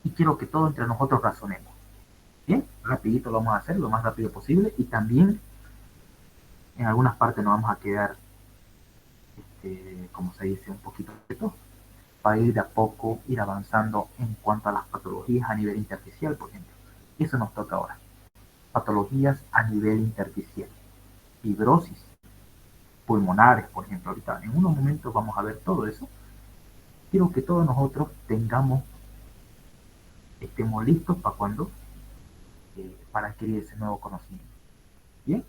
y quiero que todos entre nosotros razonemos. Bien, rapidito lo vamos a hacer lo más rápido posible y también en algunas partes nos vamos a quedar, como se dice, un poquito de todo, para ir de a poco, ir avanzando en cuanto a las patologías a nivel intersticial, por ejemplo. Eso nos toca ahora. Patologías a nivel intersticial. Fibrosis pulmonares, por ejemplo. Ahorita en unos momentos vamos a ver todo eso. Quiero que todos nosotros estemos listos para para adquirir ese nuevo conocimiento. Bien,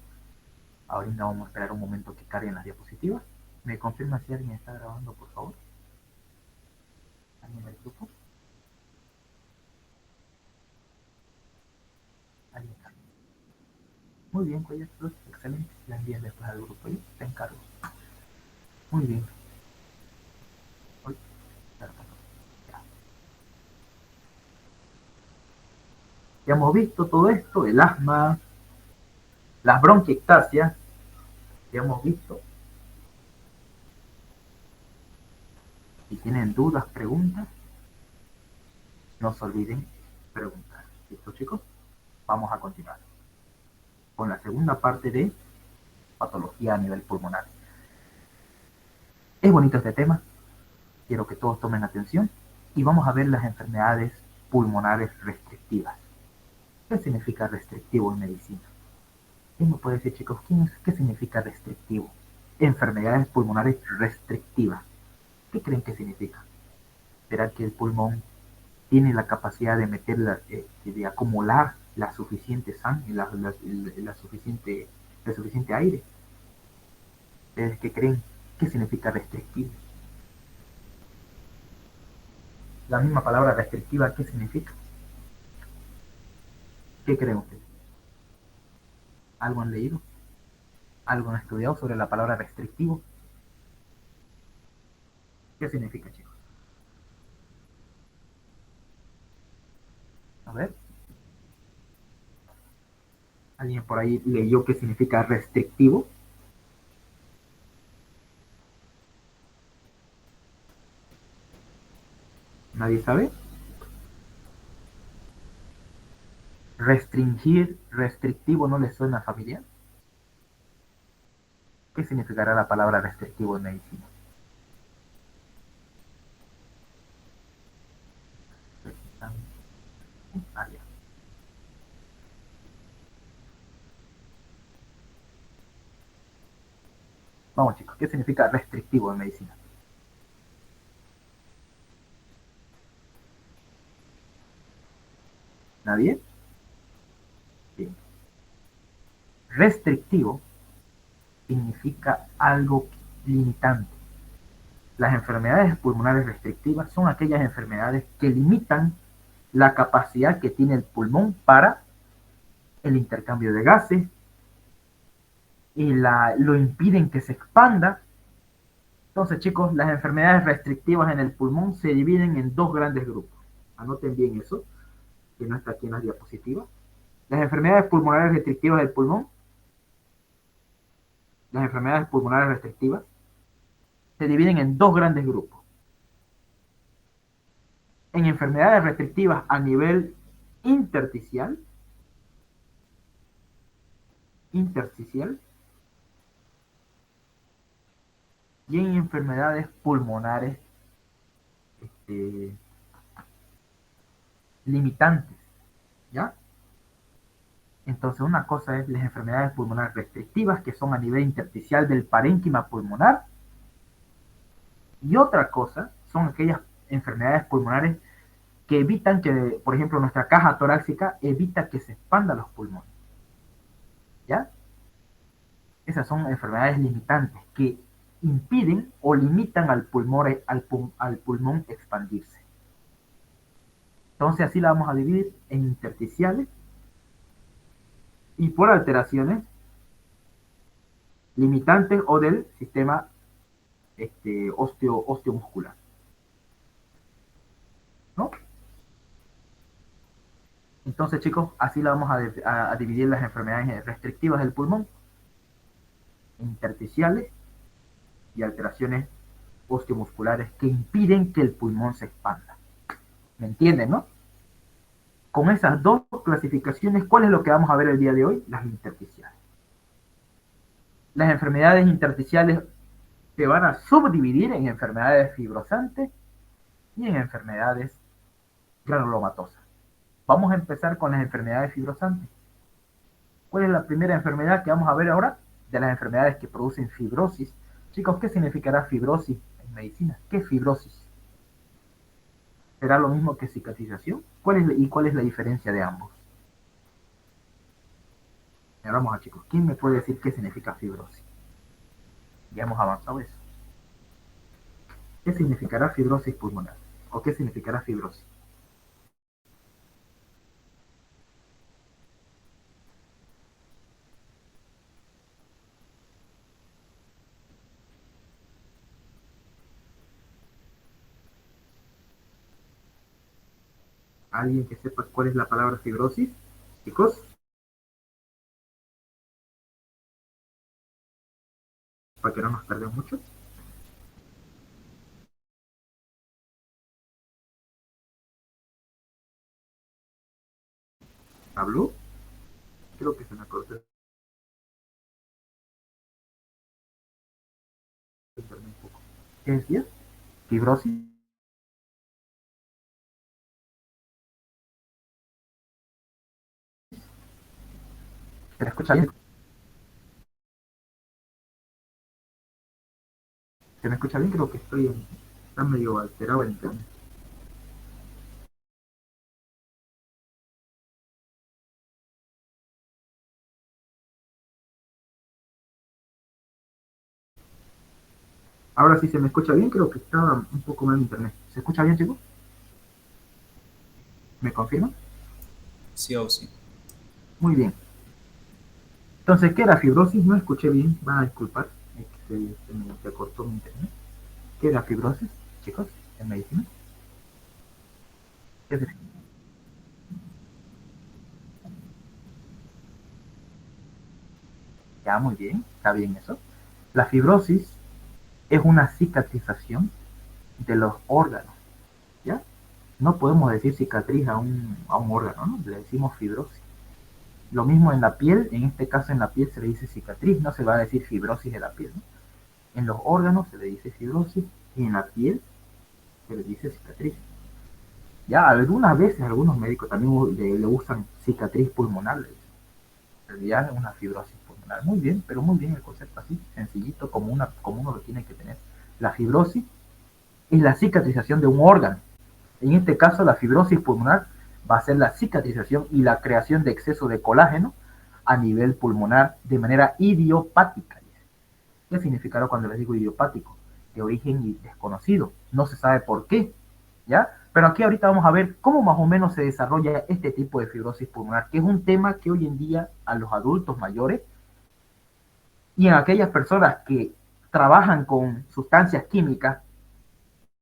ahorita vamos a esperar un momento que carguen las diapositivas. ¿Me confirma si alguien está grabando, por favor? ¿Alguien del grupo? ¿Alguien está? Muy bien, Cuellar, excelente. La envían después al grupo. Yo te encargo. Muy bien. Uy, perfecto. Ya. Ya hemos visto todo esto, el asma, las bronquiectasias, ya hemos visto. Si tienen dudas, preguntas, no se olviden preguntar. ¿Listo, chicos? Vamos a continuar con la segunda parte de patología a nivel pulmonar. Es bonito este tema, quiero que todos tomen atención y vamos a ver las enfermedades pulmonares restrictivas. ¿Qué significa restrictivo en medicina? ¿Quién me puede decir, chicos, qué significa restrictivo? Enfermedades pulmonares restrictivas. ¿Qué creen que significa? ¿Será que el pulmón tiene la capacidad de de acumular la suficiente sangre, el suficiente aire? ¿Ustedes qué creen? ¿Qué significa restrictivo? La misma palabra restrictiva, ¿qué significa? ¿Qué creen ustedes? ¿Algo han leído? ¿Algo han estudiado sobre la palabra restrictivo? ¿Qué significa, chicos? A ver, ¿alguien por ahí leyó qué significa restrictivo? ¿Nadie sabe? Restringir, restrictivo, ¿no les suena familiar? ¿Qué significará la palabra restrictivo en medicina? Ah, ya. Vamos, chicos, ¿qué significa restrictivo en medicina? ¿Nadie? Bien. Restrictivo significa algo limitante. Las enfermedades pulmonares restrictivas son aquellas enfermedades que limitan la capacidad que tiene el pulmón para el intercambio de gases y lo impiden que se expanda. Entonces, chicos, las enfermedades restrictivas en el pulmón se dividen en dos grandes grupos. Anoten bien eso, que no está aquí en la diapositiva. Las enfermedades pulmonares restrictivas del pulmón, las enfermedades pulmonares restrictivas, se dividen en dos grandes grupos. En enfermedades restrictivas a nivel intersticial, intersticial y en enfermedades pulmonares este, limitantes, ¿ya? Entonces, una cosa es las enfermedades pulmonares restrictivas, que son a nivel intersticial del parénquima pulmonar, y otra cosa son aquellas enfermedades pulmonares que evitan que, por ejemplo, nuestra caja torácica evita que se expandan los pulmones, ¿ya? Esas son enfermedades limitantes que impiden o limitan al pulmón expandirse. Entonces, así la vamos a dividir en intersticiales y por alteraciones limitantes o del sistema osteomuscular, ¿no? Entonces, chicos, así la vamos a dividir las enfermedades restrictivas del pulmón, intersticiales y alteraciones osteomusculares que impiden que el pulmón se expanda. ¿Me entienden, no? Con esas dos clasificaciones, ¿cuál es lo que vamos a ver el día de hoy? Las intersticiales. Las enfermedades intersticiales se van a subdividir en enfermedades fibrosantes y en enfermedades granulomatosas. Vamos a empezar con las enfermedades fibrosantes. ¿Cuál es la primera enfermedad que vamos a ver ahora? De las enfermedades que producen fibrosis. Chicos, ¿qué significará fibrosis en medicina? ¿Qué es fibrosis? ¿Será lo mismo que cicatrización? ¿Cuál es la diferencia de ambos? Ahora vamos a chicos, ¿quién me puede decir qué significa fibrosis? Ya hemos avanzado eso. ¿Qué significará fibrosis pulmonar? ¿O qué significará fibrosis? ¿Alguien que sepa cuál es la palabra fibrosis? Chicos, para que no nos perdamos mucho. ¿Habló? Creo que se me cortó un poco. ¿Qué decía? Fibrosis. ¿Se me escucha bien? ¿Se me escucha bien? Creo que está medio alterado el internet. Ahora sí se me escucha bien, creo que estaba un poco mal el internet. ¿Se escucha bien, chicos? ¿Me confirman? Sí o sí. Muy bien. Entonces, ¿qué era fibrosis? No escuché bien, van a disculpar. Es que se cortó mi internet. ¿Qué era fibrosis, chicos, en medicina? ¿Qué es? Ya, muy bien, está bien eso. La fibrosis es una cicatrización de los órganos, ¿ya? No podemos decir cicatriz a un órgano, ¿no? Le decimos fibrosis. Lo mismo en la piel, en este caso en la piel se le dice cicatriz, no se va a decir fibrosis de la piel, ¿no? En los órganos se le dice fibrosis y en la piel se le dice cicatriz. Ya algunas veces algunos médicos también le usan cicatriz pulmonar, en realidad es una fibrosis pulmonar. Muy bien, pero muy bien el concepto así, sencillito, como uno lo tiene que tener. La fibrosis es la cicatrización de un órgano. En este caso, la fibrosis pulmonar va a ser la cicatrización y la creación de exceso de colágeno a nivel pulmonar de manera idiopática. ¿Qué significará cuando les digo idiopático? De origen desconocido. No se sabe por qué, ¿ya? Pero aquí ahorita vamos a ver cómo más o menos se desarrolla este tipo de fibrosis pulmonar, que es un tema que hoy en día a los adultos mayores y en aquellas personas que trabajan con sustancias químicas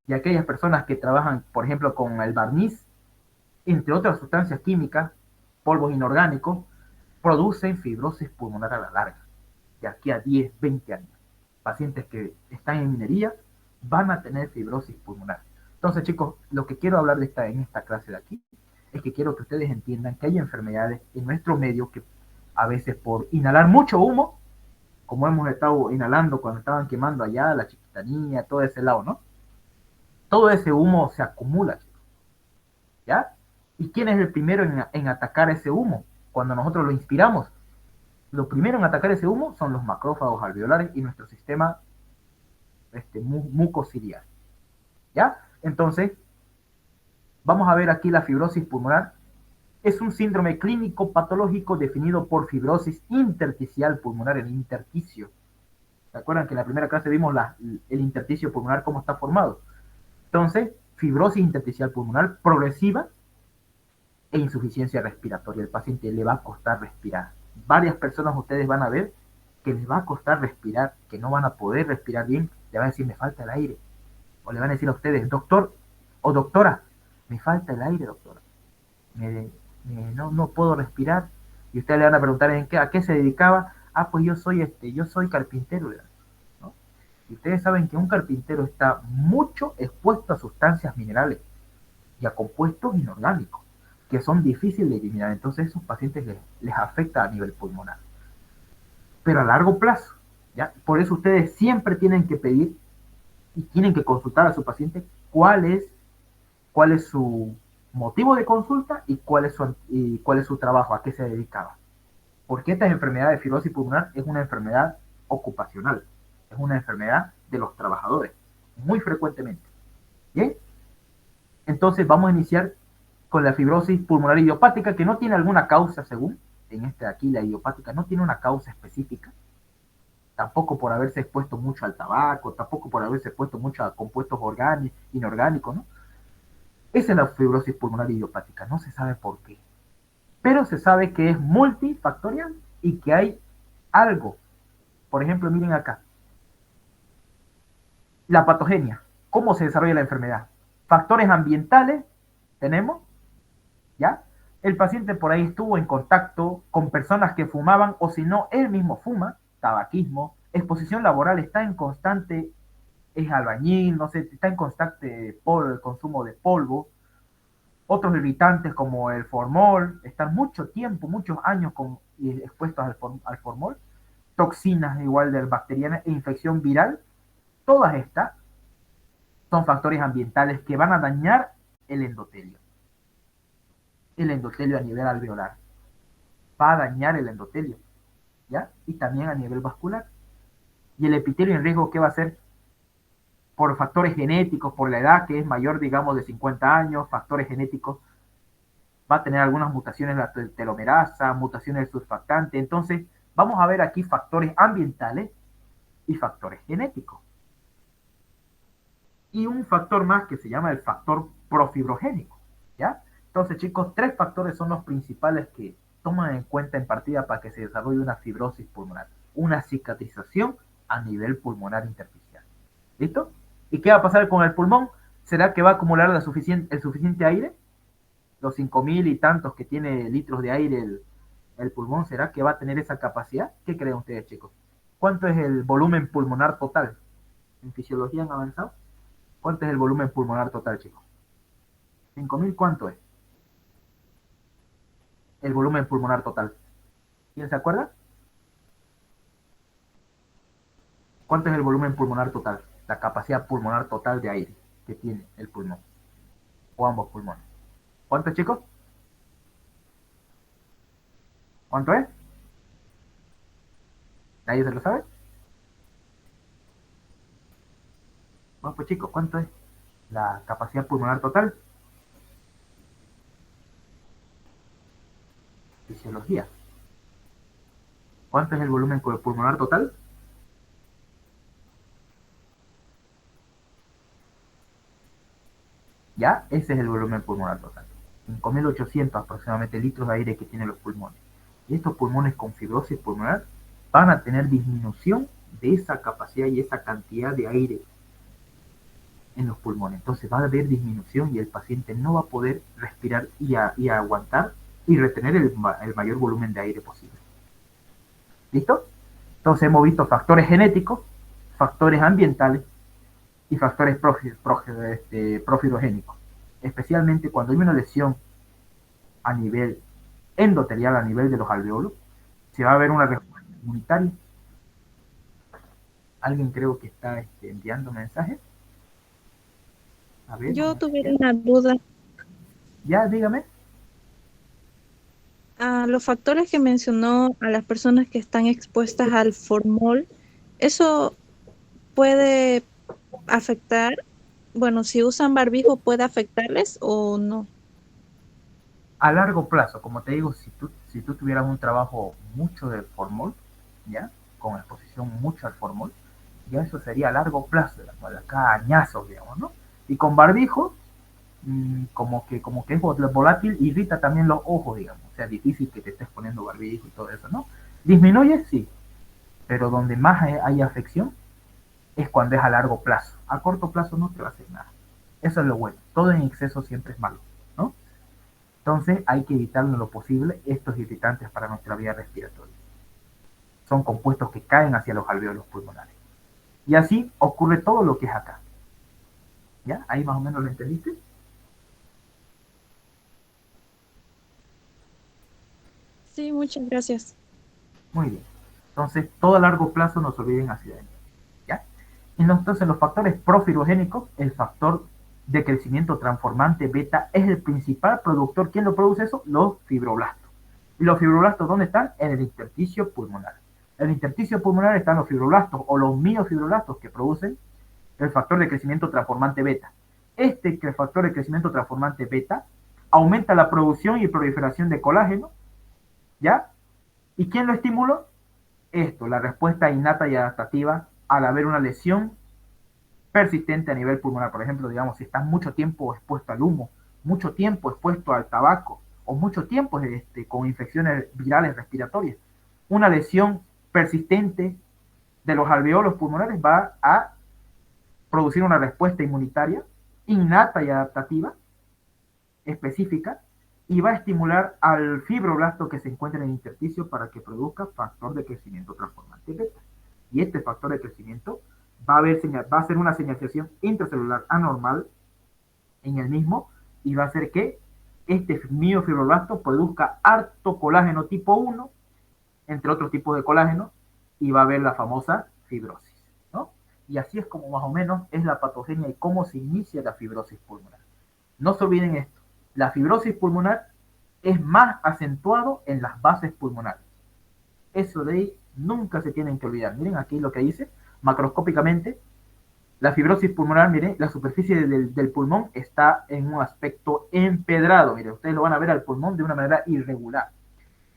y aquellas personas que trabajan, por ejemplo, con el barniz, entre otras sustancias químicas, polvos inorgánicos, producen fibrosis pulmonar a la larga, de aquí a 10, 20 años. Pacientes que están en minería van a tener fibrosis pulmonar. Entonces, chicos, lo que quiero hablar en esta clase de aquí es que quiero que ustedes entiendan que hay enfermedades en nuestro medio que a veces por inhalar mucho humo, como hemos estado inhalando cuando estaban quemando allá la chiquitanía, todo ese lado, ¿no? Todo ese humo se acumula, chicos, ¿ya? ¿Y quién es el primero en atacar ese humo? Cuando nosotros lo inspiramos, lo primero en atacar ese humo son los macrófagos alveolares y nuestro sistema mucociliar, ¿ya? Entonces, vamos a ver aquí la fibrosis pulmonar. Es un síndrome clínico patológico definido por fibrosis intersticial pulmonar, el intersticio. ¿Se acuerdan que en la primera clase vimos el intersticio pulmonar cómo está formado? Entonces, fibrosis intersticial pulmonar progresiva e insuficiencia respiratoria. El paciente le va a costar respirar. Varias personas ustedes van a ver que les va a costar respirar, que no van a poder respirar bien, le van a decir me falta el aire. O le van a decir a ustedes, doctor o doctora, me falta el aire, doctora. No puedo respirar. Y ustedes le van a preguntar a qué se dedicaba. Ah, pues yo soy carpintero, ¿no? Y ustedes saben que un carpintero está mucho expuesto a sustancias minerales y a compuestos inorgánicos. que son difíciles de eliminar. Entonces, esos pacientes les afecta a nivel pulmonar. Pero a largo plazo, ¿ya? Por eso ustedes siempre tienen que pedir y tienen que consultar a su paciente cuál es su motivo de consulta y cuál es su trabajo, a qué se dedicaba. Porque esta enfermedad de fibrosis pulmonar es una enfermedad ocupacional, es una enfermedad de los trabajadores, muy frecuentemente. ¿Bien? Entonces vamos a iniciar con la fibrosis pulmonar idiopática, que no tiene alguna causa, según en este aquí, la idiopática no tiene una causa específica, tampoco por haberse expuesto mucho al tabaco, tampoco por haberse expuesto mucho a compuestos inorgánicos, ¿no? Esa es la fibrosis pulmonar idiopática, no se sabe por qué, pero se sabe que es multifactorial y que hay algo. Por ejemplo, miren acá, la patogenia, cómo se desarrolla la enfermedad. Factores ambientales, tenemos, ¿ya? El paciente por ahí estuvo en contacto con personas que fumaban o si no, él mismo fuma, tabaquismo, exposición laboral, está en constante, es albañil, no sé, está en constante consumo de polvo, otros irritantes como el formol, están mucho tiempo, muchos años expuestos al formol, toxinas igual del bacteriana e infección viral, todas estas son factores ambientales que van a dañar el endotelio. El endotelio a nivel alveolar. Va a dañar el endotelio, ¿ya? Y también a nivel vascular. Y el epitelio en riesgo, ¿qué va a hacer? Por factores genéticos, por la edad que es mayor, digamos, de 50 años, factores genéticos, va a tener algunas mutaciones la telomerasa, mutaciones del surfactante. Entonces, vamos a ver aquí factores ambientales y factores genéticos. Y un factor más que se llama el factor profibrogénico, ¿ya? Entonces, chicos, 3 factores son los principales que toman en cuenta en partida para que se desarrolle una fibrosis pulmonar, una cicatrización a nivel pulmonar intersticial. ¿Listo? ¿Y qué va a pasar con el pulmón? ¿Será que va a acumular el suficiente aire? Los 5.000 y tantos que tiene litros de aire el pulmón, ¿será que va a tener esa capacidad? ¿Qué creen ustedes, chicos? ¿Cuánto es el volumen pulmonar total? ¿En fisiología han avanzado? ¿Cuánto es el volumen pulmonar total, chicos? 5.000, ¿cuánto es? El volumen pulmonar total. ¿Quién se acuerda? ¿Cuánto es el volumen pulmonar total? La capacidad pulmonar total de aire que tiene el pulmón. O ambos pulmones. ¿Cuánto, chicos? ¿Cuánto es? ¿Nadie se lo sabe? Bueno, pues chicos, ¿cuánto es la capacidad pulmonar total? Fisiología. ¿Cuánto es el volumen pulmonar total? ¿Ya? Ese es el volumen pulmonar total. 5.800 aproximadamente litros de aire que tienen los pulmones. Y estos pulmones con fibrosis pulmonar van a tener disminución de esa capacidad y esa cantidad de aire en los pulmones. Entonces va a haber disminución y el paciente no va a poder respirar y aguantar y retener el mayor volumen de aire posible. ¿Listo? Entonces hemos visto factores genéticos, factores ambientales y factores profidogénicos. Especialmente cuando hay una lesión a nivel endotelial, a nivel de los alveolos, se va a ver una respuesta inmunitaria. ¿Alguien creo que está enviando mensajes? A ver, Yo vamos a tuve chequear. una duda. Ya, dígame. Los factores que mencionó a las personas que están expuestas al formol, ¿eso puede afectar? Bueno, si usan barbijo, ¿puede afectarles o no? A largo plazo, como te digo, si tú tuvieras un trabajo mucho de formol, ¿ya? Con exposición mucho al formol, ya eso sería a largo plazo, acá añazos, digamos, ¿no? Y con barbijo, como que es volátil, irrita también los ojos, digamos, o sea, difícil que te estés poniendo barbijo y todo eso, ¿no? Disminuye, sí, pero donde más hay afección es cuando es a largo plazo. A corto plazo no te va a hacer nada. Eso es lo bueno. Todo en exceso siempre es malo, ¿no? Entonces hay que evitar en lo posible estos irritantes para nuestra vía respiratoria. Son compuestos que caen hacia los alveolos pulmonares. Y así ocurre todo lo que es acá. ¿Ya? Ahí más o menos lo entendiste. Sí, muchas gracias. Muy bien. Entonces, todo a largo plazo no se olviden hacia adentro. ¿Ya? Entonces, los factores profibrogénicos, el factor de crecimiento transformante beta es el principal productor. ¿Quién lo produce eso? Los fibroblastos. ¿Y los fibroblastos dónde están? En el intersticio pulmonar. En el intersticio pulmonar están los fibroblastos o los miofibroblastos que producen el factor de crecimiento transformante beta. Este factor de crecimiento transformante beta aumenta la producción y proliferación de colágeno, ¿ya? ¿Y quién lo estimuló? Esto, la respuesta innata y adaptativa al haber una lesión persistente a nivel pulmonar. Por ejemplo, digamos, si estás mucho tiempo expuesto al humo, mucho tiempo expuesto al tabaco o mucho tiempo con infecciones virales respiratorias, una lesión persistente de los alveolos pulmonares va a producir una respuesta inmunitaria innata y adaptativa específica y va a estimular al fibroblasto que se encuentra en el intersticio para que produzca factor de crecimiento transformante beta. Y este factor de crecimiento va a hacer una señalización intracelular anormal en el mismo y va a hacer que este miofibroblasto produzca harto colágeno tipo 1, entre otros tipos de colágeno, y va a haber la famosa fibrosis, ¿no? Y así es como más o menos es la patogenia y cómo se inicia la fibrosis pulmonar. No se olviden esto, la fibrosis pulmonar es más acentuado en las bases pulmonares. Eso de ahí nunca se tienen que olvidar. Miren aquí lo que dice, macroscópicamente, la fibrosis pulmonar, miren, la superficie del pulmón está en un aspecto empedrado. Miren, ustedes lo van a ver al pulmón de una manera irregular.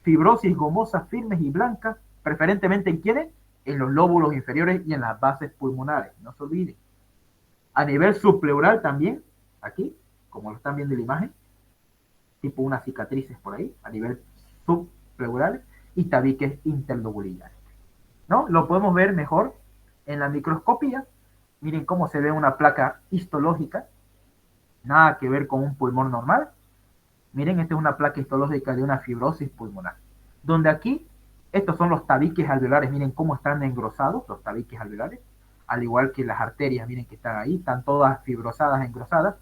Fibrosis gomosas, firmes y blancas, preferentemente en quiénes? En los lóbulos inferiores y en las bases pulmonares, no se olviden. A nivel subpleural también, aquí, como lo están viendo en la imagen, tipo unas cicatrices por ahí, a nivel subpleural, y tabiques interlobulares, ¿no? Lo podemos ver mejor en la microscopía. Miren cómo se ve una placa histológica, nada que ver con un pulmón normal. Miren, esta es una placa histológica de una fibrosis pulmonar, donde aquí, estos son los tabiques alveolares, miren cómo están engrosados los tabiques alveolares, al igual que las arterias, miren que están ahí, están todas fibrosadas, engrosadas.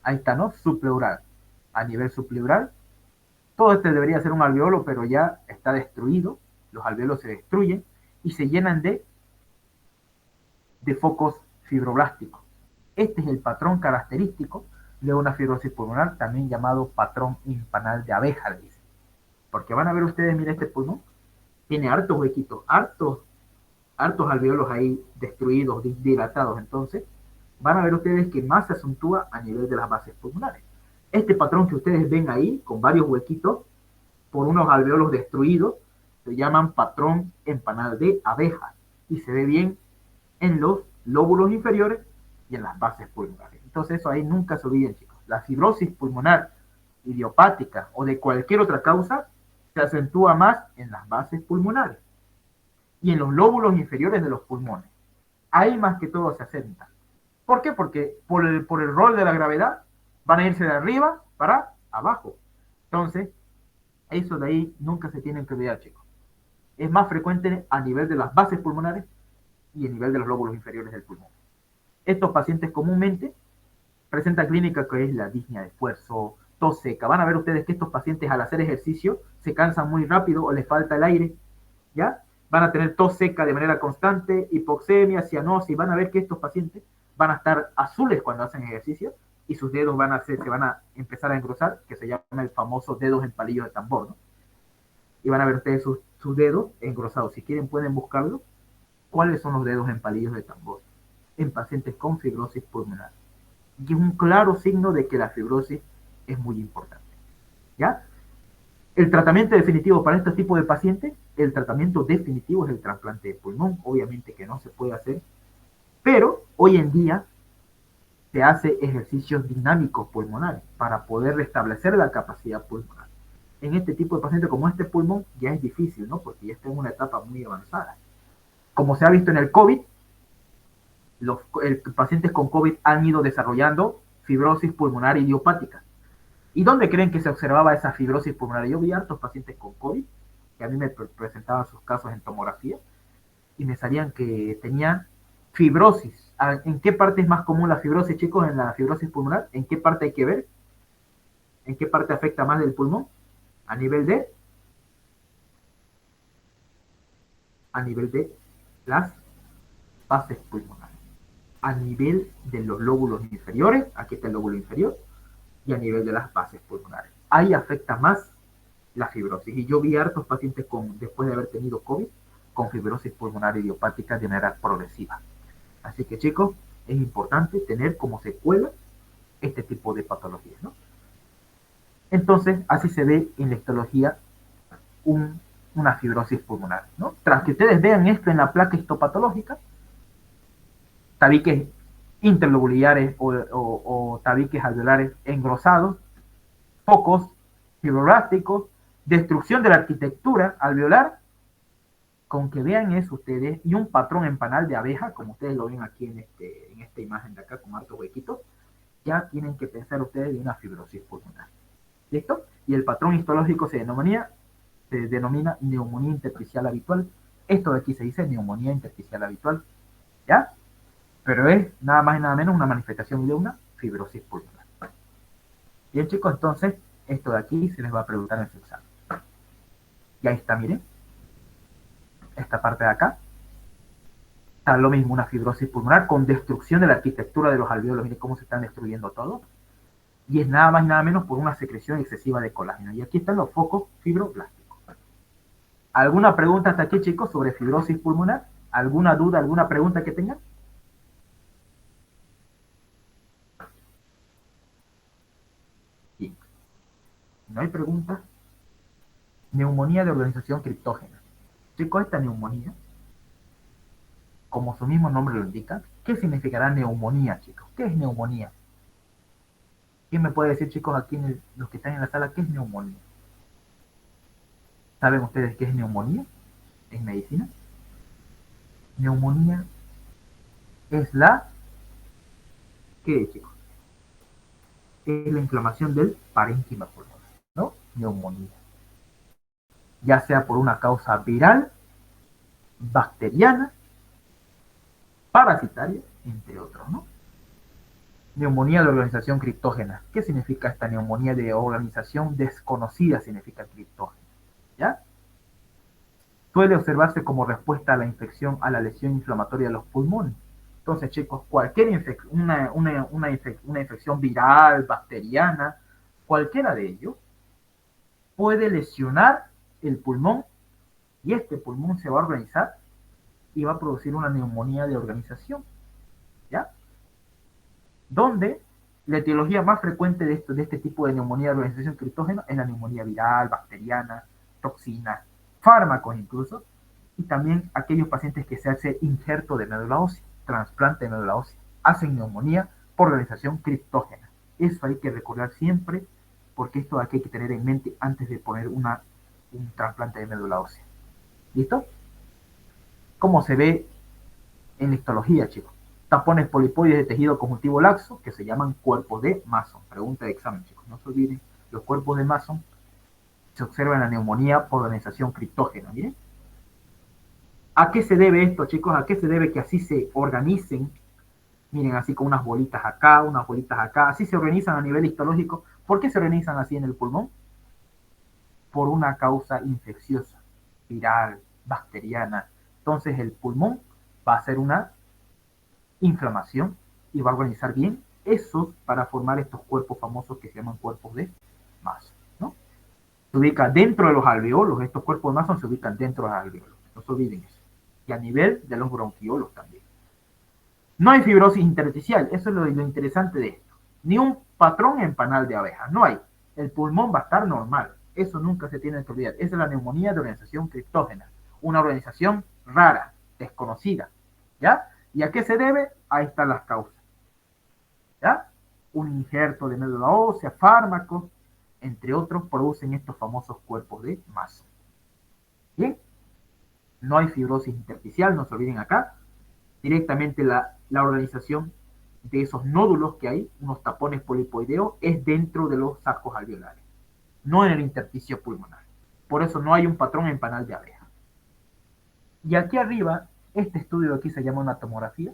Ahí está, ¿no? Subpleural. A nivel subpleural, todo este debería ser un alveolo, pero ya está destruido, los alveolos se destruyen y se llenan de focos fibroblásticos. Este es el patrón característico de una fibrosis pulmonar, también llamado patrón impanal de abeja, le dicen. Porque van a ver ustedes, miren este pulmón, tiene hartos huequitos, hartos alveolos ahí destruidos, dilatados. Entonces, van a ver ustedes que más se acentúa a nivel de las bases pulmonares. Este patrón que ustedes ven ahí, con varios huequitos, por unos alveolos destruidos, se llaman patrón empanal de abeja y se ve bien en los lóbulos inferiores y en las bases pulmonares. Entonces eso ahí nunca se olviden, chicos. La fibrosis pulmonar idiopática o de cualquier otra causa se acentúa más en las bases pulmonares y en los lóbulos inferiores de los pulmones. Ahí más que todo se acenta. ¿Por qué? Porque por el rol de la gravedad van a irse de arriba para abajo. Entonces, eso de ahí nunca se tienen que olvidar, chicos. Es más frecuente a nivel de las bases pulmonares y a nivel de los lóbulos inferiores del pulmón. Estos pacientes comúnmente presentan clínica que es la disnea de esfuerzo, tos seca. Van a ver ustedes que estos pacientes al hacer ejercicio se cansan muy rápido o les falta el aire, ¿ya? Van a tener tos seca de manera constante, hipoxemia, cianosis. Van a ver que estos pacientes van a estar azules cuando hacen ejercicio y sus dedos se van a empezar a engrosar, que se llama el famoso dedos en palillos de tambor, ¿no? Y van a ver ustedes sus dedos engrosados. Si quieren pueden buscarlo. ¿Cuáles son los dedos en palillos de tambor? En pacientes con fibrosis pulmonar. Y es un claro signo de que la fibrosis es muy importante, ¿ya? El tratamiento definitivo para este tipo de pacientes, el tratamiento definitivo es el trasplante de pulmón. Obviamente que no se puede hacer, pero hoy en día se hace ejercicios dinámicos pulmonares para poder restablecer la capacidad pulmonar. En este tipo de pacientes como este pulmón ya es difícil, ¿no? Porque ya está en una etapa muy avanzada. Como se ha visto en el COVID, los pacientes con COVID han ido desarrollando fibrosis pulmonar idiopática. ¿Y dónde creen que se observaba esa fibrosis pulmonar? Yo vi hartos pacientes con COVID, que a mí me presentaban sus casos en tomografía, y me salían que tenían fibrosis. ¿En qué parte es más común la fibrosis, chicos, en la fibrosis pulmonar? ¿En qué parte hay que ver? ¿En qué parte afecta más del pulmón? A nivel de a nivel de las bases pulmonares, a nivel de los lóbulos inferiores, aquí está el lóbulo inferior, y a nivel de las bases pulmonares. Ahí afecta más la fibrosis. Y yo vi hartos pacientes después de haber tenido COVID con fibrosis pulmonar idiopática de manera progresiva. Así que, chicos, es importante tener como secuela este tipo de patologías, ¿no? Entonces, así se ve en la histología una fibrosis pulmonar, ¿no? Tras que ustedes vean esto en la placa histopatológica, tabiques interlobulares o tabiques alveolares engrosados, focos fibroblásticos, destrucción de la arquitectura alveolar, con que vean eso ustedes, y un patrón en panal de abeja, como ustedes lo ven aquí en esta imagen de acá, con hartos huequitos, ya tienen que pensar ustedes de una fibrosis pulmonar. ¿Listo? Y el patrón histológico se denomina neumonía intersticial habitual. Esto de aquí se dice neumonía intersticial habitual, ¿ya? Pero es nada más y nada menos una manifestación de una fibrosis pulmonar. Bien, chicos, entonces, esto de aquí se les va a preguntar en su examen. Y ahí está, miren. Esta parte de acá. Está lo mismo, una fibrosis pulmonar con destrucción de la arquitectura de los alveolos. Miren cómo se están destruyendo todos. Y es nada más y nada menos por una secreción excesiva de colágeno. Y aquí están los focos fibroblásticos. ¿Alguna pregunta hasta aquí, chicos, sobre fibrosis pulmonar? ¿Alguna duda, alguna pregunta que tengan? Bien. ¿No hay preguntas? Neumonía de organización criptógena. Chicos, esta neumonía, como su mismo nombre lo indica, ¿qué significará neumonía, chicos? ¿Qué es neumonía? ¿Quién me puede decir, chicos, aquí los que están en la sala, qué es neumonía? ¿Saben ustedes qué es neumonía en medicina? Neumonía es ¿qué es, chicos? Es la inflamación del parénquima pulmonar, ¿no? Neumonía. Ya sea por una causa viral, bacteriana, parasitaria, entre otros, ¿no? Neumonía de organización criptógena. ¿Qué significa esta neumonía de organización desconocida? Significa criptógena, ¿ya? Suele observarse como respuesta a la infección, a la lesión inflamatoria de los pulmones. Entonces, chicos, cualquier una infección viral, bacteriana, cualquiera de ellos, puede lesionar el pulmón y este pulmón se va a organizar y va a producir una neumonía de organización, ¿ya? Donde la etiología más frecuente de este tipo de neumonía de organización criptógena es la neumonía viral, bacteriana, toxina, fármacos incluso, y también aquellos pacientes que se hace injerto de médula ósea, trasplante de médula ósea, hacen neumonía por organización criptógena. Eso hay que recordar siempre, porque esto aquí hay que tener en mente antes de poner un trasplante de médula ósea. ¿Listo? ¿Cómo se ve en histología, chicos? Tapones polipoides de tejido conjuntivo laxo, que se llaman cuerpos de Mason. Pregunta de examen, chicos. No se olviden, los cuerpos de Mason se observa en la neumonía por organización criptógena. ¿Miren? ¿A qué se debe esto, chicos? ¿A qué se debe que así se organicen? Miren, así con unas bolitas acá, unas bolitas acá. Así se organizan a nivel histológico. ¿Por qué se organizan así en el pulmón? Por una causa infecciosa, viral, bacteriana. Entonces el pulmón va a hacer una inflamación y va a organizar bien esos para formar estos cuerpos famosos que se llaman cuerpos de Mason, ¿no? Se ubica dentro de los alveolos, estos cuerpos de Mason se ubican dentro de los alveolos, no se olviden eso. Y a nivel de los bronquiolos también. No hay fibrosis intersticial, eso es lo interesante de esto. Ni un patrón en panal de abeja, no hay. El pulmón va a estar normal, eso nunca se tiene que olvidar. Esa es la neumonía de organización criptógena, una organización rara, desconocida, ¿ya? ¿Y a qué se debe? Ahí están las causas, ¿ya? Un injerto de médula ósea, fármacos, entre otros, producen estos famosos cuerpos de Mason. Bien, no hay fibrosis intersticial, no se olviden acá. Directamente la organización de esos nódulos que hay, unos tapones polipoideos, es dentro de los sacos alveolares, no en el intersticio pulmonar. Por eso no hay un patrón en panal de abeja. Y aquí arriba, este estudio de aquí se llama una tomografía.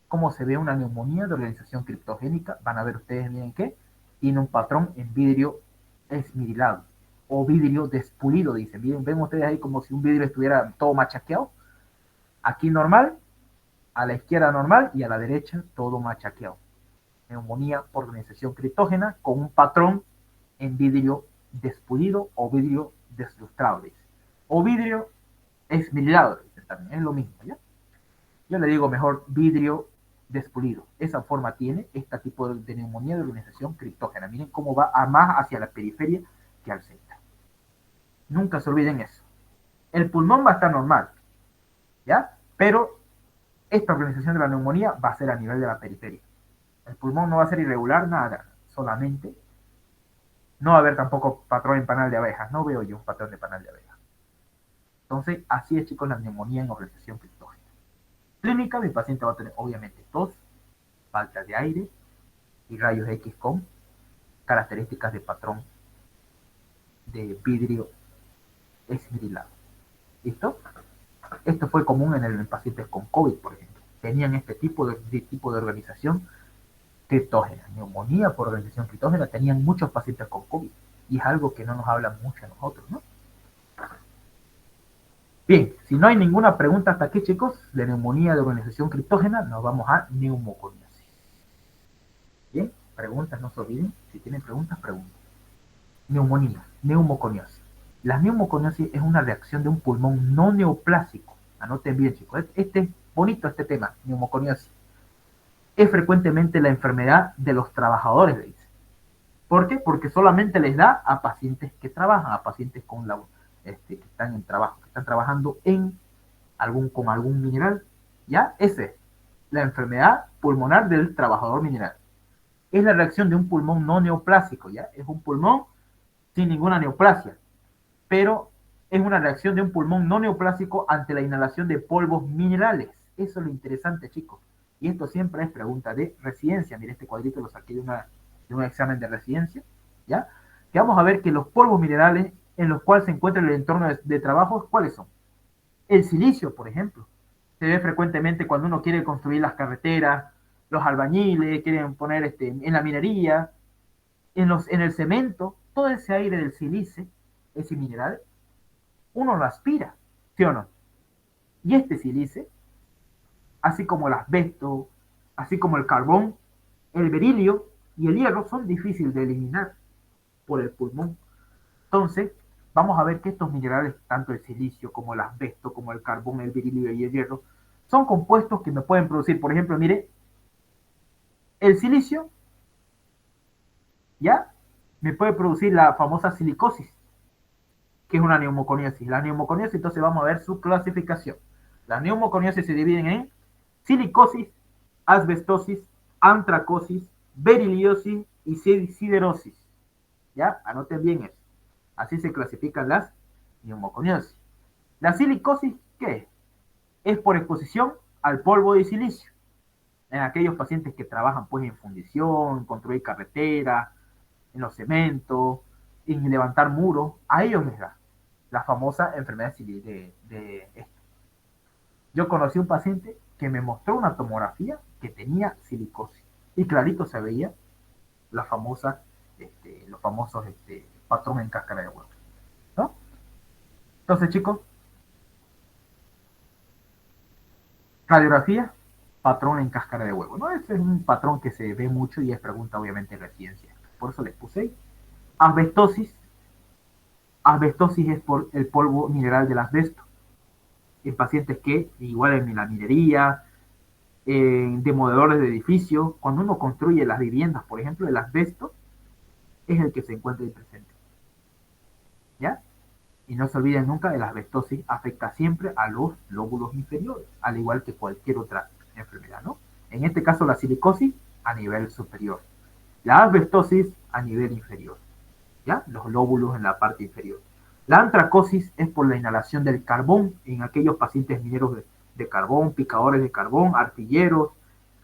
Cómo se ve una neumonía de organización criptogénica. Van a ver ustedes, miren que tiene un patrón en vidrio esmerilado. o vidrio despulido, dicen. ¿Ven ustedes ahí como si un vidrio estuviera todo machaqueado? Aquí normal, a la izquierda normal y a la derecha todo machaqueado. Neumonía por organización criptógena con un patrón en vidrio despulido o vidrio deslustrado, dice. O vidrio esmerilado, dice también, es lo mismo, ¿ya? Yo le digo mejor vidrio despulido. Esa forma tiene este tipo de neumonía de organización criptógena. Miren cómo va a más hacia la periferia que al centro. Nunca se olviden eso. El pulmón va a estar normal, ¿ya? Pero esta organización de la neumonía va a ser a nivel de la periferia. El pulmón no va a ser irregular, nada, solamente. No va a haber tampoco patrón en panal de abejas. No veo yo un patrón de panal de abejas. Entonces, así es, chicos, la neumonía en organización criptógena. Clínica, mi paciente va a tener obviamente tos, falta de aire y rayos X con características de patrón de vidrio esmerilado. ¿Listo? Esto fue común en pacientes con COVID, por ejemplo. Tenían este tipo de organización criptógena, neumonía por organización criptógena, tenían muchos pacientes con COVID. Y es algo que no nos habla mucho a nosotros, ¿no? Bien, si no hay ninguna pregunta hasta aquí, chicos, de neumonía de organización criptógena, nos vamos a neumoconiasis. Bien, preguntas, no se olviden. Si tienen preguntas, pregunten. Neumonía, neumoconiasis. La neumoconiasis es una reacción de un pulmón no neoplásico. Anoten bien, chicos. Este es bonito este tema, neumoconiasis. Es frecuentemente la enfermedad de los trabajadores, le dice. ¿Por qué? Porque solamente les da a pacientes que trabajan, a pacientes con que están en trabajo, que están trabajando con algún mineral. ¿Ya? Esa es la enfermedad pulmonar del trabajador mineral. Es la reacción de un pulmón no neoplásico, ¿ya? Es un pulmón sin ninguna neoplasia, pero es una reacción de un pulmón no neoplásico ante la inhalación de polvos minerales. Eso es lo interesante, chicos. Y esto siempre es pregunta de residencia. Mire, este cuadrito lo saqué de un examen de residencia, ¿ya? Que vamos a ver que los polvos minerales en los cuales se encuentra el entorno de trabajo, ¿cuáles son? El silicio, por ejemplo. Se ve frecuentemente cuando uno quiere construir las carreteras, los albañiles quieren poner en la minería, en el cemento, todo ese aire del silicio, ese mineral, uno lo aspira, ¿sí o no? Y este silicio, así como el asbesto, así como el carbón, el berilio y el hierro son difíciles de eliminar por el pulmón. Entonces, vamos a ver que estos minerales, tanto el silicio como el asbesto, como el carbón, el berilio y el hierro, son compuestos que me pueden producir, por ejemplo, mire, el silicio, ¿ya? Me puede producir la famosa silicosis, que es una neumoconiasis. La neumoconiasis, entonces vamos a ver su clasificación. Las neumoconiasis se dividen en silicosis, asbestosis, antracosis, beriliosis y siderosis. ¿Ya? Anoten bien eso. Así se clasifican las neumoconiosis. La silicosis, ¿qué es? Es por exposición al polvo de silicio. En aquellos pacientes que trabajan pues en fundición, construir carreteras, en los cementos, en levantar muros, a ellos les da la famosa enfermedad de esto. Yo conocí un paciente que me mostró una tomografía que tenía silicosis y clarito se veía la famosa, los famosos patrones en cáscara de huevo, ¿no? Entonces, chicos, radiografía, patrón en cáscara de huevo, ¿no? Ese es un patrón que se ve mucho y es pregunta obviamente de ciencia. Por eso les puse ahí. Asbestosis. Asbestosis es por el polvo mineral del asbesto. En pacientes que, igual en la minería, en demoledores de edificios, cuando uno construye las viviendas, por ejemplo, el asbesto es el que se encuentra ahí presente. ¿Ya? Y no se olviden nunca de la asbestosis, afecta siempre a los lóbulos inferiores, al igual que cualquier otra enfermedad, ¿no? En este caso la silicosis a nivel superior, la asbestosis a nivel inferior, ¿ya? Los lóbulos en la parte inferior. La antracosis es por la inhalación del carbón en aquellos pacientes mineros de carbón, picadores de carbón, artilleros,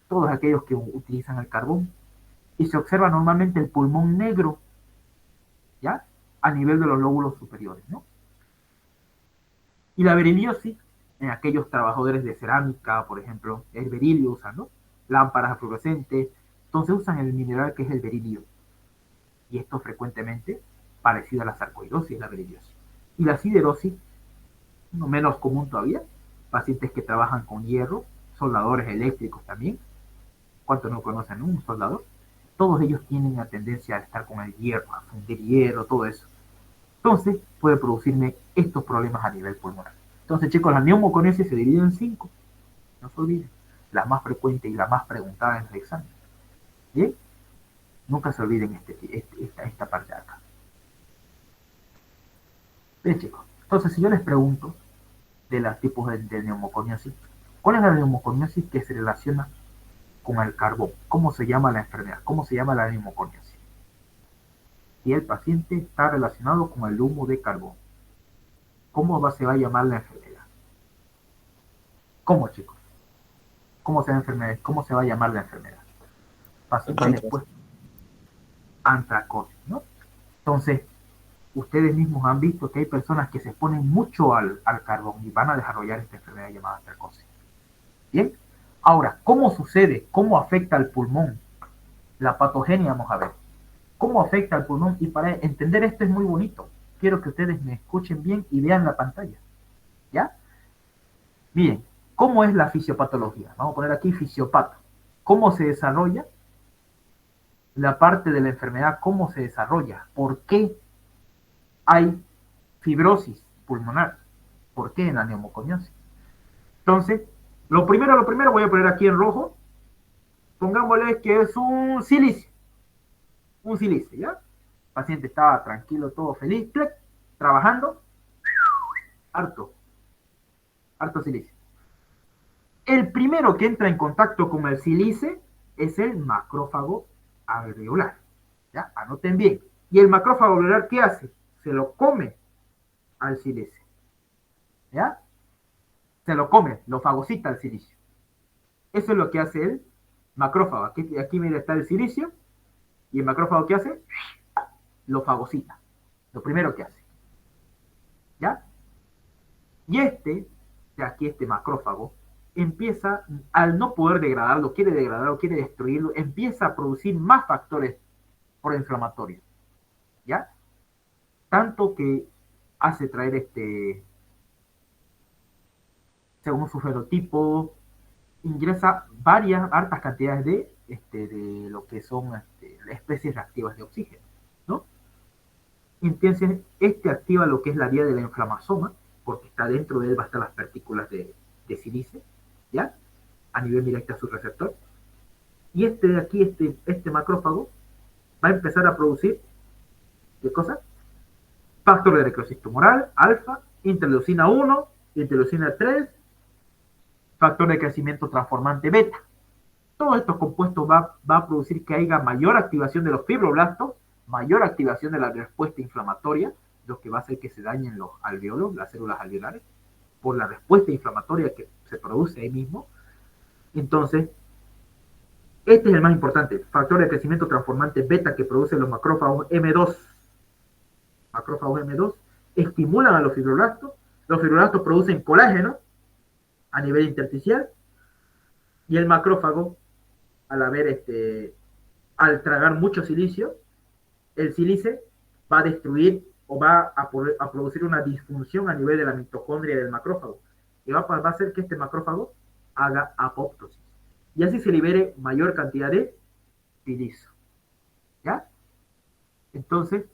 todos aquellos que utilizan el carbón. Y se observa normalmente el pulmón negro, ¿ya? A nivel de los lóbulos superiores, ¿no? Y la beriliosis, en aquellos trabajadores de cerámica, por ejemplo, el berilio usan, ¿no? Lámparas fluorescentes, entonces usan el mineral que es el berilio. Y esto frecuentemente parecida a la sarcoidosis y la bilirubiosis. Y la siderosis, no menos común todavía, pacientes que trabajan con hierro, soldadores eléctricos también. ¿Cuántos no conocen un soldador? Todos ellos tienen la tendencia a estar con el hierro, a fundir hierro, todo eso. Entonces, puede producirme estos problemas a nivel pulmonar. Entonces, chicos, la neumoconiosis se divide en 5. No se olviden. La más frecuente y la más preguntada en el examen. ¿Bien? Nunca se olviden esta parte de acá. Bien, chicos. Entonces, si yo les pregunto de los tipos de neumoconiosis, ¿cuál es la neumoconiosis que se relaciona con el carbón? ¿Cómo se llama la enfermedad? ¿Cómo se llama la neumoconiosis? Y el paciente está relacionado con el humo de carbón. ¿Cómo se va a llamar la enfermedad? ¿Cómo, chicos? ¿Cómo se va a llamar la enfermedad? Paciente después antracosis, ¿no? Entonces, ustedes mismos han visto que hay personas que se exponen mucho al carbón y van a desarrollar esta enfermedad llamada antracosis. Bien, ahora, ¿cómo sucede? ¿Cómo afecta al pulmón? La patogenia, vamos a ver. ¿Cómo afecta al pulmón? Y para entender esto es muy bonito. Quiero que ustedes me escuchen bien y vean la pantalla. ¿Ya? Miren, ¿cómo es la fisiopatología? Vamos a poner aquí fisiopato. ¿Cómo se desarrolla la parte de la enfermedad? ¿Cómo se desarrolla? ¿Por qué hay fibrosis pulmonar? ¿Por qué en la neumoconiosis? Entonces, lo primero voy a poner aquí en rojo. Pongámosle que es un silicio. Un silicio, ¿ya? El paciente estaba tranquilo, todo feliz, ¡plec! Trabajando, harto silicio. El primero que entra en contacto con el sílice es el macrófago alveolar. ¿Ya? Anoten bien. ¿Y el macrófago alveolar qué hace? Se lo come al sílice. ¿Ya? Se lo come, lo fagocita al silicio. Eso es lo que hace el macrófago. Aquí mira, está el silicio. ¿Y el macrófago qué hace? Lo fagocita. Lo primero que hace. ¿Ya? Y aquí este macrófago, empieza, al no poder degradarlo, quiere destruirlo, empieza a producir más factores proinflamatorios. ¿Ya? Tanto que hace traer según su fenotipo, ingresa hartas cantidades de lo que son especies reactivas de oxígeno, ¿no? Entonces, activa lo que es la vía de la inflamasoma, porque está dentro de él, va a estar las partículas de sílice, ¿ya? A nivel directo a su receptor. Y de aquí, este macrófago, va a empezar a producir, ¿qué cosa? Factor de necrosis tumoral, alfa, interleucina 1, interleucina 3, factor de crecimiento transformante beta. Todos estos compuestos va a producir que haya mayor activación de los fibroblastos, mayor activación de la respuesta inflamatoria, lo que va a hacer que se dañen los alveolos, las células alveolares, por la respuesta inflamatoria que se produce ahí mismo. Entonces, este es el más importante, factor de crecimiento transformante beta que producen los macrófagos M2. Macrófagos M2 estimulan a los fibroblastos producen colágeno a nivel intersticial, y el macrófago, al tragar mucho silicio, el sílice va a destruir o va a producir una disfunción a nivel de la mitocondria del macrófago, y va a hacer que este macrófago haga apoptosis, y así se libere mayor cantidad de silicio. ¿Ya? Entonces,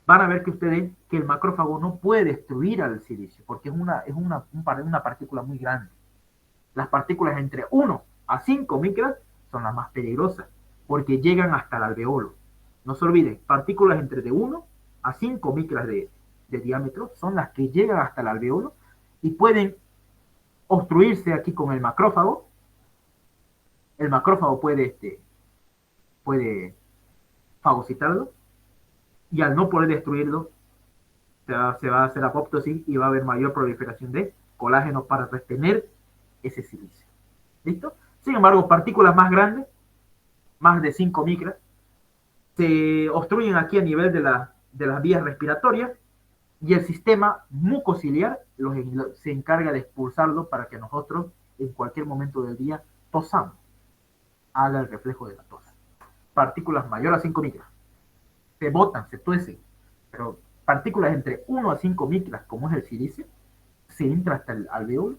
van a ver que ustedes que el macrófago no puede destruir al silicio, porque es una partícula muy grande. Las partículas entre 1 a 5 micras son las más peligrosas, porque llegan hasta el alveolo. No se olviden, partículas entre de 1 a 5 micras de diámetro son las que llegan hasta el alveolo y pueden obstruirse aquí con el macrófago. El macrófago puede fagocitarlo, y al no poder destruirlo, se va a hacer apoptosis y va a haber mayor proliferación de colágeno para retener ese silicio. ¿Listo? Sin embargo, partículas más grandes, más de 5 micras, se obstruyen aquí a nivel de las vías respiratorias, y el sistema mucociliar se encarga de expulsarlo para que nosotros en cualquier momento del día tosamos, haga el reflejo de la tos. Partículas mayores a 5 micras se botan, se tuecen, pero partículas entre 1 a 5 micras, como es el silicio, se entra hasta el alveolo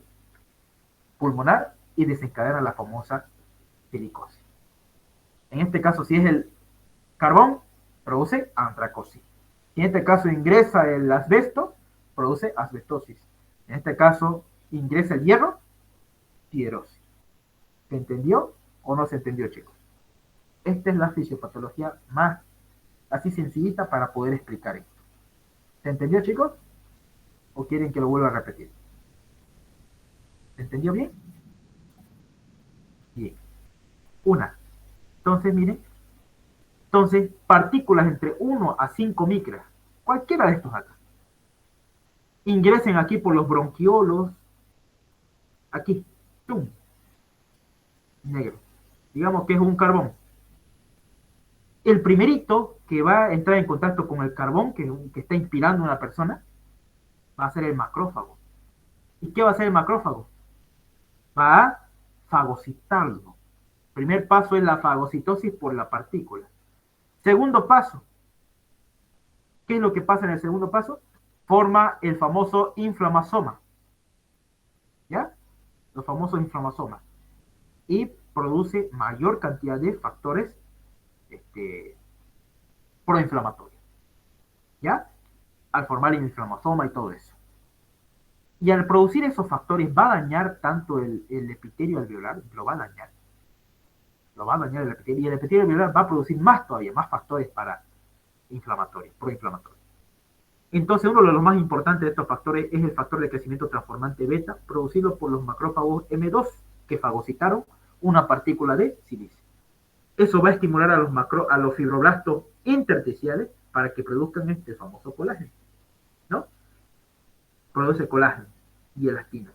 pulmonar y desencadena la famosa silicosis. En este caso, si es el carbón, produce antracosis. En este caso ingresa el asbesto, produce asbestosis. En este caso ingresa el hierro, siderosis. ¿Se entendió o no se entendió, chicos? Esta es la fisiopatología más así sencillita para poder explicar esto. ¿Se entendió, chicos? ¿O quieren que lo vuelva a repetir? ¿Se entendió bien? Bien. Una. Entonces, miren. Entonces, partículas entre 1 a 5 micras, cualquiera de estos acá, ingresen aquí por los bronquiolos, aquí, ¡tum! Negro. Digamos que es un carbón. El primerito que va a entrar en contacto con el carbón que está inspirando una persona va a ser el macrófago. ¿Y qué va a hacer el macrófago? Va a fagocitarlo. Primer paso es la fagocitosis por la partícula. Segundo paso. ¿Qué es lo que pasa en el segundo paso? Forma el famoso inflamasoma. ¿Ya? Los famosos inflamasomas. Y produce mayor cantidad de factores proinflamatorios. ¿Ya? Al formar el inflamasoma y todo eso. Y al producir esos factores va a dañar tanto el epitelio alveolar, lo va a dañar. Lo va a dañar el epitelio. Y el epitelio alveolar va a producir más todavía, más factores para inflamatorios, proinflamatorios. Entonces, uno de los más importantes de estos factores es el factor de crecimiento transformante beta, producido por los macrófagos M2, que fagocitaron una partícula de silicio. Eso va a estimular a los fibroblastos intersticiales para que produzcan este famoso colágeno, ¿no? Produce colágeno y elastina.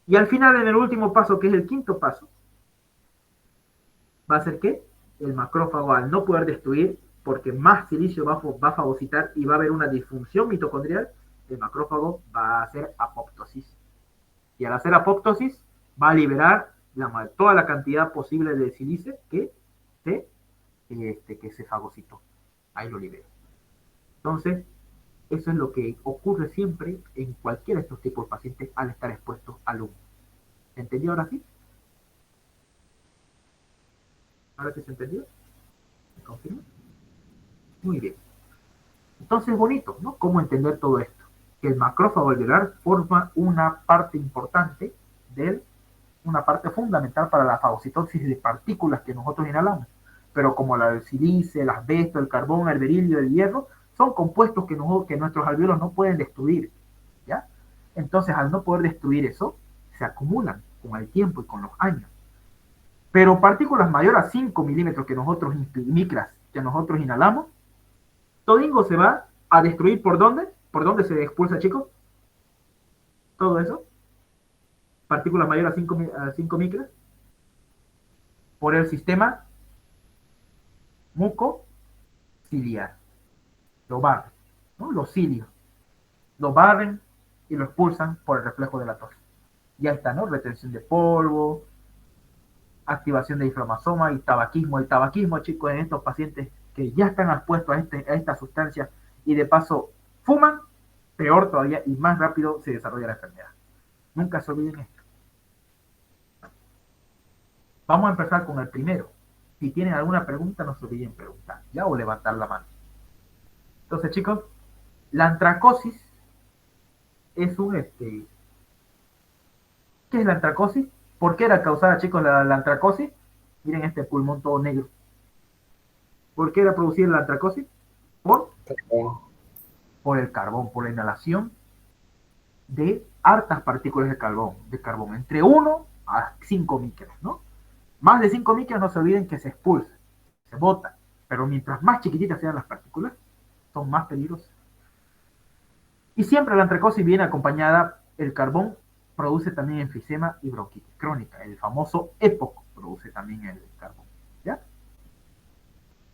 Y al final, en el último paso, que es el quinto paso, va a ser que el macrófago, al no poder destruir, porque más silicio va a fagocitar y va a haber una disfunción mitocondrial, el macrófago va a hacer apoptosis. Y al hacer apoptosis, va a liberar toda la cantidad posible de silicio que se fagocitó. Ahí lo libera. Entonces, eso es lo que ocurre siempre en cualquiera de estos tipos de pacientes al estar expuestos al humo. ¿Se entendió ahora sí? ¿Ahora sí se entendió? ¿Me confirma? Muy bien. Entonces, bonito, ¿no? ¿Cómo entender todo esto? Que el macrófago alveolar forma una parte importante una parte fundamental para la fagocitosis de partículas que nosotros inhalamos. Pero como el silicio, el asbesto, el carbón, el berilio, el hierro, son compuestos que nuestros alveolos no pueden destruir, ¿ya? Entonces, al no poder destruir eso, se acumulan con el tiempo y con los años. Pero partículas mayores a 5 milímetros micras que nosotros inhalamos, todingo se va a destruir. ¿Por dónde? ¿Por dónde se expulsa, chicos? Todo eso. Partículas mayores a 5 micras. Por el sistema mucociliar. Lo barren, ¿no? Los cilios. Lo barren y lo expulsan por el reflejo de la tos. Ya está, ¿no? Retención de polvo, activación de inflamasoma y tabaquismo. El tabaquismo, chicos, en estos pacientes que ya están expuestos a esta sustancia y de paso fuman, peor todavía y más rápido se desarrolla la enfermedad. Nunca se olviden esto. Vamos a empezar con el primero. Si tienen alguna pregunta, no se olviden preguntar, ¿ya? O levantar la mano. Entonces, chicos, la antracosis es ¿qué es la antracosis? ¿Por qué era causada, chicos, la antracosis? Miren este pulmón todo negro. ¿Por qué era producida la antracosis? Por el carbón, por la inhalación de hartas partículas de carbón, entre 1 a 5 micras, ¿no? Más de 5 micras, no se olviden que se expulsa, se bota, pero mientras más chiquititas sean las partículas, son más peligrosas. Y siempre la antracosis viene acompañada, el carbón produce también enfisema y bronquitis crónica, el famoso EPOC produce también el carbón, ¿ya?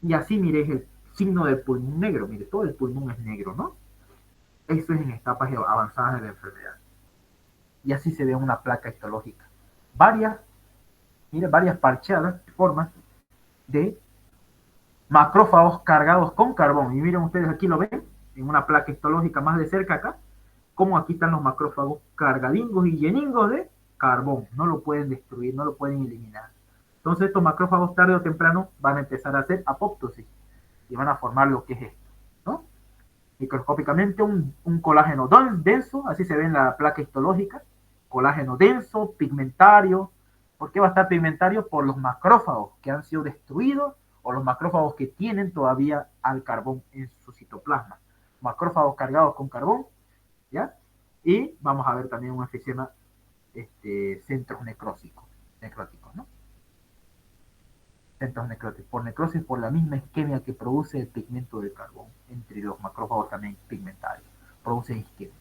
Y así, mire, es el signo del pulmón negro, mire, todo el pulmón es negro, ¿no? Eso es en etapas avanzadas de la enfermedad. Y así se ve una placa histológica. Varias parcheadas formas de macrófagos cargados con carbón. Y miren ustedes, aquí lo ven, en una placa histológica más de cerca acá, cómo aquí están los macrófagos cargadingos y lleningos de carbón. No lo pueden destruir, no lo pueden eliminar. Entonces estos macrófagos tarde o temprano van a empezar a hacer apoptosis y van a formar lo que es esto, ¿no? Microscópicamente un colágeno denso, así se ve en la placa histológica, colágeno denso, pigmentario. ¿Por qué va a estar pigmentario? Por los macrófagos que han sido destruidos o los macrófagos que tienen todavía al carbón en su citoplasma. Macrófagos cargados con carbón, ¿ya? Y vamos a ver también un enfisema centros necróticos, ¿no? Centros necróticos, por necrosis, por la misma isquemia que produce el pigmento del carbón, entre los macrófagos también pigmentarios, producen isquemia.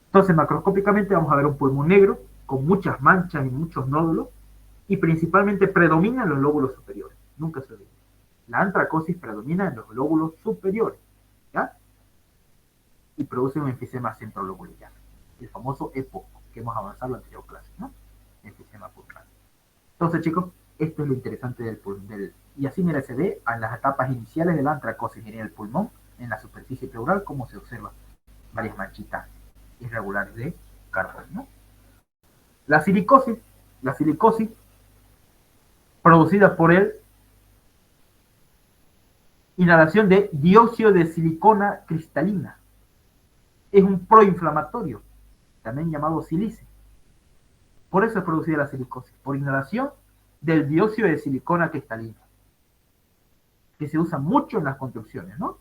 Entonces, macroscópicamente vamos a ver un pulmón negro con muchas manchas y muchos nódulos, y principalmente predominan los lóbulos superiores, nunca se olvide. La antracosis predomina en los lóbulos superiores, ¿ya? Y produce un enfisema centrolobular, el famoso EPOC, que hemos avanzado en la anterior clase, ¿no? Enfisema pulmonar. Entonces, chicos, esto es lo interesante del pulmón. Y así, mira, se ve en las etapas iniciales de la antracosis, miren el pulmón, en la superficie pleural, como se observa varias manchitas irregulares de carbón, ¿no? La silicosis producida por el inhalación de dióxido de silicona cristalina, es un proinflamatorio, también llamado silice. Por eso es producida la silicosis, por inhalación del dióxido de silicona cristalina, que se usa mucho en las construcciones, ¿no?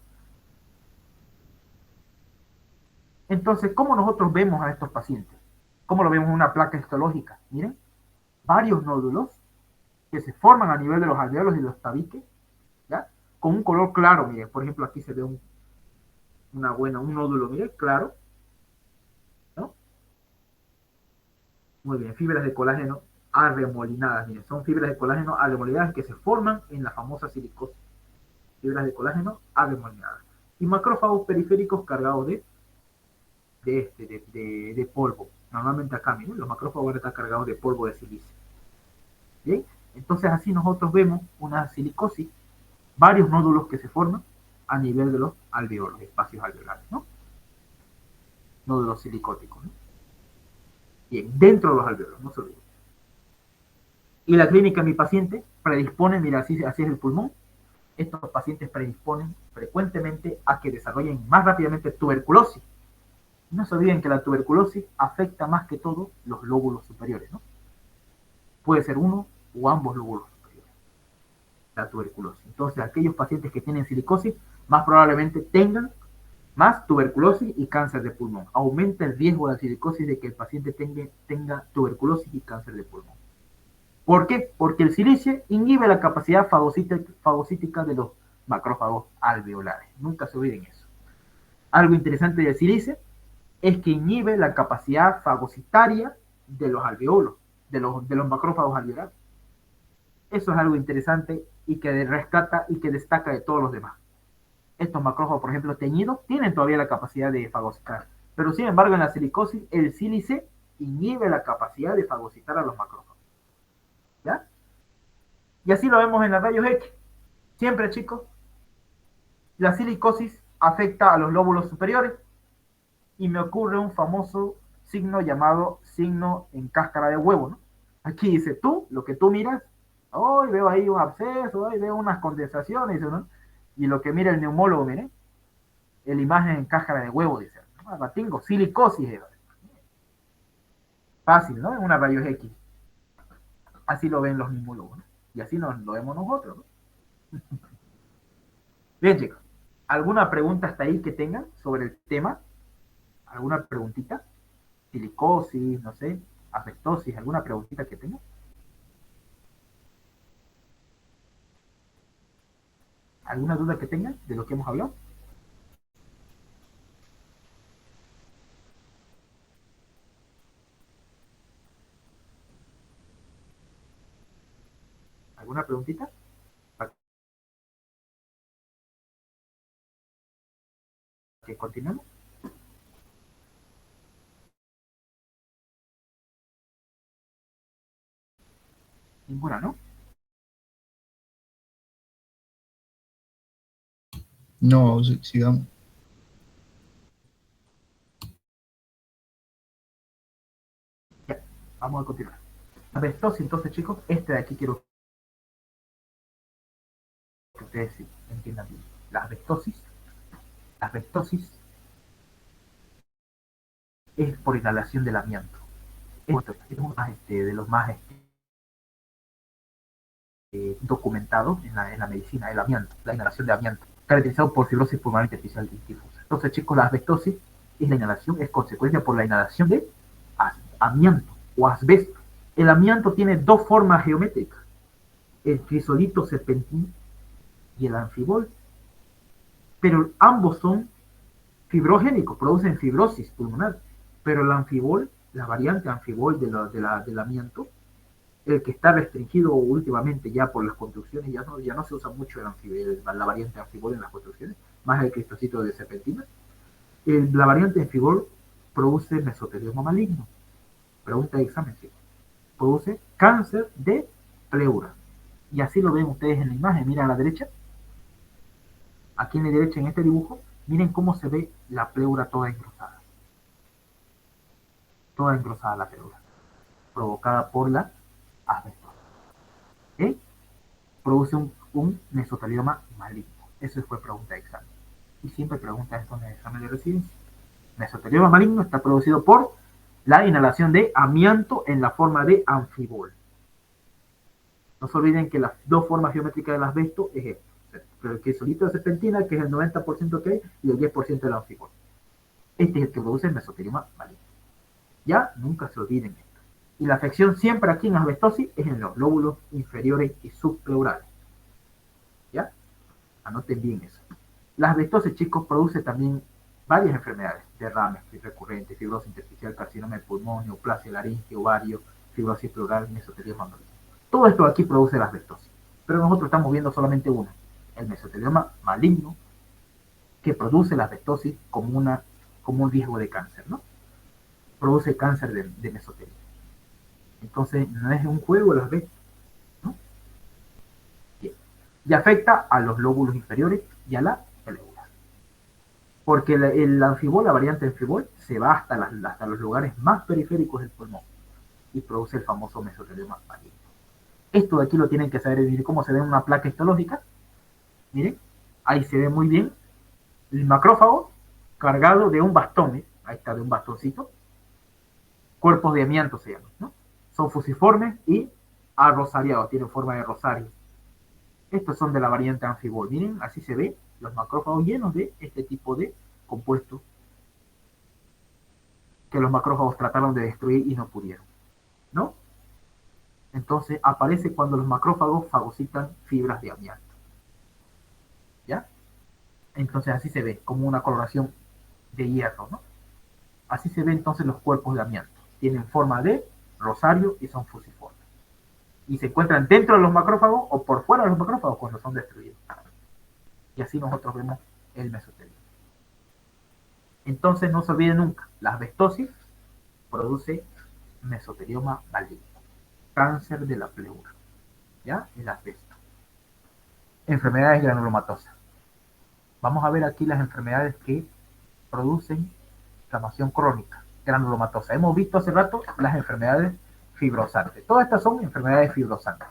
Entonces, ¿cómo nosotros vemos a estos pacientes? ¿Cómo lo vemos en una placa histológica? Miren, varios nódulos que se forman a nivel de los alveolos y los tabiques, ¿ya? Con un color claro, miren, por ejemplo, aquí se ve un nódulo, miren, claro, ¿no? Muy bien, fibras de colágeno arremolinadas, miren, son fibras de colágeno arremolinadas que se forman en la famosa silicosis. Fibras de colágeno arremolinadas. Y macrófagos periféricos cargados de polvo. Normalmente acá, miren, los macrófagos van a estar cargados de polvo de silicio. ¿Bien? Entonces así nosotros vemos una silicosis, varios nódulos que se forman a nivel de los alveolos, espacios alveolares, ¿no? Nódulos silicóticos, ¿no? Bien, dentro de los alveolos, no se olviden. Y la clínica en mi paciente predispone, mira, así es el pulmón, estos pacientes predisponen frecuentemente a que desarrollen más rápidamente tuberculosis. No se olviden que la tuberculosis afecta más que todo los lóbulos superiores, ¿no? Puede ser uno o ambos lóbulos superiores, la tuberculosis. Entonces, aquellos pacientes que tienen silicosis más probablemente tengan más tuberculosis y cáncer de pulmón. Aumenta el riesgo de la silicosis de que el paciente tenga tuberculosis y cáncer de pulmón. ¿Por qué? Porque el silicio inhibe la capacidad fagocítica de los macrófagos alveolares. Nunca se olviden eso. Algo interesante del silicio es que inhibe la capacidad fagocitaria de los alveolos, de los macrófagos alveolares. Eso es algo interesante y que rescata y que destaca de todos los demás. Estos macrófagos, por ejemplo, teñidos, tienen todavía la capacidad de fagocitar, pero sin embargo en la silicosis el sílice inhibe la capacidad de fagocitar a los macrófagos. ¿Ya? Y así lo vemos en los rayos X. Siempre, chicos, la silicosis afecta a los lóbulos superiores y me ocurre un famoso signo llamado signo en cáscara de huevo, ¿no? Aquí dice tú, lo que tú miras, hoy veo ahí un absceso, hoy veo unas condensaciones, ¿no? Y lo que mira el neumólogo, miren, la imagen en cáscara de huevo, dice, ¿no? Tengo silicosis, fácil, ¿no? En una rayos X. Así lo ven los neumólogos, ¿no? Y así lo vemos nosotros, ¿no? Bien, chicos, ¿alguna pregunta hasta ahí que tengan sobre el tema? ¿Alguna preguntita? Silicosis, no sé, afectosis, ¿alguna preguntita que tengan? ¿Alguna duda que tengan de lo que hemos hablado? ¿Alguna preguntita? ¿Para que continuemos? Ninguna, ¿no? No, sigamos. Vamos a continuar. La asbestosis, entonces, chicos, este de aquí quiero que ustedes sí entiendan bien. La asbestosis es por inhalación del amianto. Es uno más, de los más documentados en la medicina, el amianto, la inhalación de amianto, caracterizado por fibrosis pulmonar intersticial difusa. Entonces, chicos, la asbestosis es la inhalación, es consecuencia por la inhalación de amianto o asbesto. El amianto tiene dos formas geométricas, el crisolito serpentín y el anfibol, pero ambos son fibrogénicos, producen fibrosis pulmonar, pero el anfibol, la variante anfibol del amianto, el que está restringido últimamente ya por las construcciones, ya no se usa mucho la variante anfibol en las construcciones, más el cristocito de serpentina. La variante anfibol produce mesotelioma maligno. Pregunta de examen, ¿sí? Produce cáncer de pleura. Y así lo ven ustedes en la imagen. Miren a la derecha. Aquí en la derecha, en este dibujo, miren cómo se ve la pleura toda engrosada. Toda engrosada la pleura. Provocada por la asbestosis. ¿Ok? Produce un mesotelioma maligno. Eso fue pregunta de examen. Y siempre pregunta esto en el examen de residencia. Mesotelioma maligno está producido por la inhalación de amianto en la forma de anfibol. No se olviden que las dos formas geométricas del asbesto es esto. El que solito de serpentina, que es el 90% que hay, y el 10% del anfibol. Este es el que produce el mesotelioma maligno. Ya, nunca se olviden esto. Y la afección siempre aquí en asbestosis es en los lóbulos inferiores y subpleurales. ¿Ya? Anoten bien eso. La asbestosis, chicos, produce también varias enfermedades, derrames recurrentes, fibrosis intersticial, carcinoma de pulmón, neoplasia laringe, ovario, fibrosis pleural, mesotelioma maligno. Todo esto aquí produce la asbestosis, pero nosotros estamos viendo solamente uno, el mesotelioma maligno, que produce la asbestosis como un riesgo de cáncer, ¿no? Produce cáncer de mesotelio. Entonces, no es un juego el asbesto, ¿no? Bien. Y afecta a los lóbulos inferiores y a la pleura. Porque el anfibol, la variante anfibol, se va hasta los lugares más periféricos del pulmón y produce el famoso mesotelioma maligno. Esto de aquí lo tienen que saber, miren cómo se ve en una placa histológica. Miren, ahí se ve muy bien el macrófago cargado de un bastón, ¿eh? Ahí está, de un bastoncito. Cuerpos de amianto se llaman, ¿no? Son fusiformes y arrosariados, tienen forma de rosario. Estos son de la variante anfibol. Miren, así se ve los macrófagos llenos de este tipo de compuestos que los macrófagos trataron de destruir y no pudieron, ¿no? Entonces aparece cuando los macrófagos fagocitan fibras de amianto. ¿Ya? Entonces así se ve, como una coloración de hierro, ¿no? Así se ven entonces los cuerpos de amianto. Tienen forma de rosario y son fusiformes. Y se encuentran dentro de los macrófagos o por fuera de los macrófagos cuando son destruidos. Y así nosotros vemos el mesotelio. Entonces no se olviden nunca, la asbestosis produce mesotelioma maligno, cáncer de la pleura, ¿ya? El asbesto. Enfermedades granulomatosas. Vamos a ver aquí las enfermedades que producen inflamación crónica, granulomatosa. Hemos visto hace rato las enfermedades fibrosantes. Todas estas son enfermedades fibrosantes.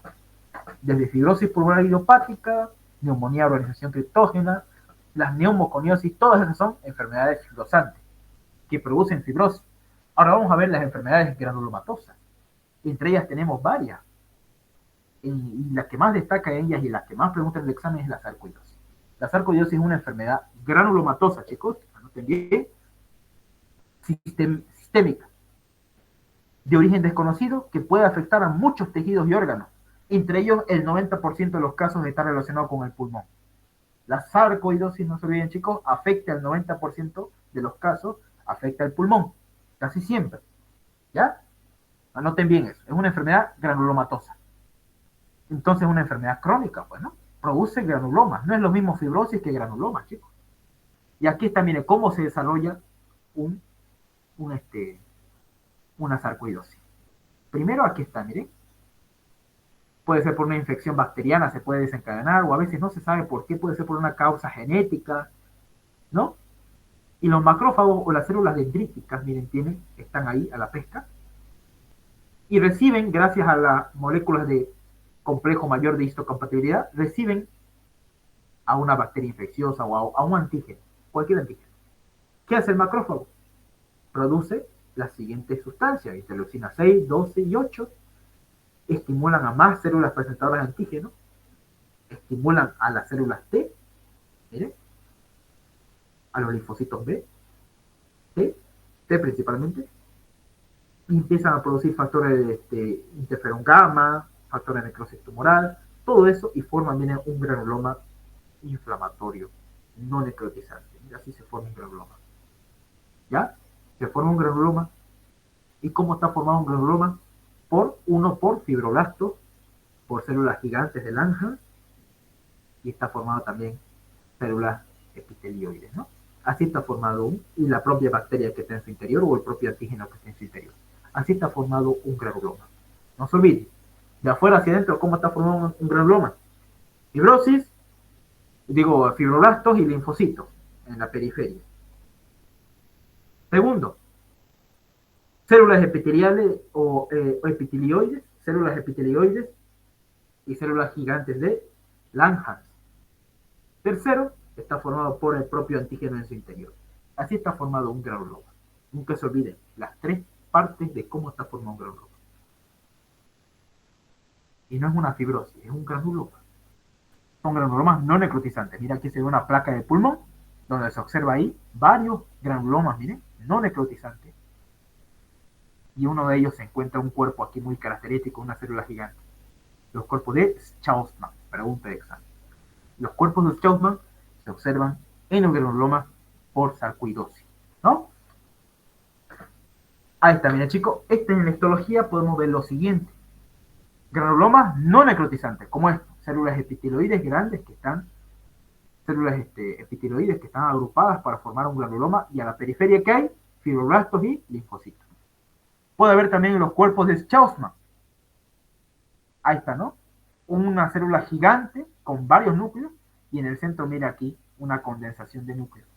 Desde fibrosis pulmonar idiopática, neumonía, organización criptógena, las neumoconiosis, todas esas son enfermedades fibrosantes que producen fibrosis. Ahora vamos a ver las enfermedades granulomatosas. Entre ellas tenemos varias. Y la que más destaca en ellas y la que más pregunta en el examen es la sarcoidosis. La sarcoidosis es una enfermedad granulomatosa, chicos, anoten bien, sistémica, de origen desconocido, que puede afectar a muchos tejidos y órganos. Entre ellos, el 90% de los casos está relacionado con el pulmón. La sarcoidosis, no se olviden, chicos, afecta el 90% de los casos, afecta el pulmón, casi siempre. ¿Ya? Anoten bien eso. Es una enfermedad granulomatosa. Entonces es una enfermedad crónica, pues, ¿no? Produce granulomas. No es lo mismo fibrosis que granulomas, chicos. Y aquí está, miren, cómo se desarrolla una sarcoidosis. Primero, aquí está, miren. Puede ser por una infección bacteriana, se puede desencadenar, o a veces no se sabe por qué, puede ser por una causa genética, ¿no? Y los macrófagos o las células dendríticas, miren, están ahí a la pesca. y reciben, gracias a las moléculas de complejo mayor de histocompatibilidad, reciben a una bacteria infecciosa o a un antígeno, cualquier antígeno. ¿Qué hace el macrófago? Produce las siguientes sustancias, interleucina 6, 12 y 8, estimulan a más células presentadoras de antígeno, estimulan a las células T, ¿mire? A los linfocitos B, T principalmente, y empiezan a producir factores de interferón gamma, factores de necrosis tumoral, todo eso, y forman bien un granuloma inflamatorio, no necrotizante. Y así se forma un granuloma. ¿Ya? Se forma un granuloma. ¿Y cómo está formado un granuloma? Por fibroblastos, por células gigantes de Langhans, y está formado también células epitelioides, ¿no? Así está formado y la propia bacteria que está en su interior o el propio antígeno que está en su interior. Así está formado un granuloma. No se olvide, de afuera hacia adentro, ¿cómo está formado un granuloma? Fibrosis, fibroblastos y linfocitos en la periferia. Segundo, células epiteliales o epitelioides, células epitelioides y células gigantes de Langhans. Tercero, está formado por el propio antígeno en su interior. Así está formado un granuloma. Nunca se olviden las tres partes de cómo está formado un granuloma. Y no es una fibrosis, es un granuloma. Son granulomas no necrotizantes. Mira, aquí se ve una placa de pulmón, donde se observa ahí varios granulomas, miren, no necrotizantes. Y uno de ellos se encuentra un cuerpo aquí muy característico, una célula gigante. Los cuerpos de Schaussmann, pregunta de examen. Los cuerpos de Schaussmann se observan en el granuloma por sarcoidosis, ¿no? Ahí está, mira chicos, en la histología podemos ver lo siguiente. Granulomas no necrotizantes, como estos, células epitelioides grandes que están, células epitelioides que están agrupadas para formar un granuloma, y a la periferia que hay, fibroblastos y linfocitos. Puede haber también los cuerpos de Schaussmann. Ahí está, ¿no? Una célula gigante con varios núcleos, y en el centro, mira aquí, una condensación de núcleos.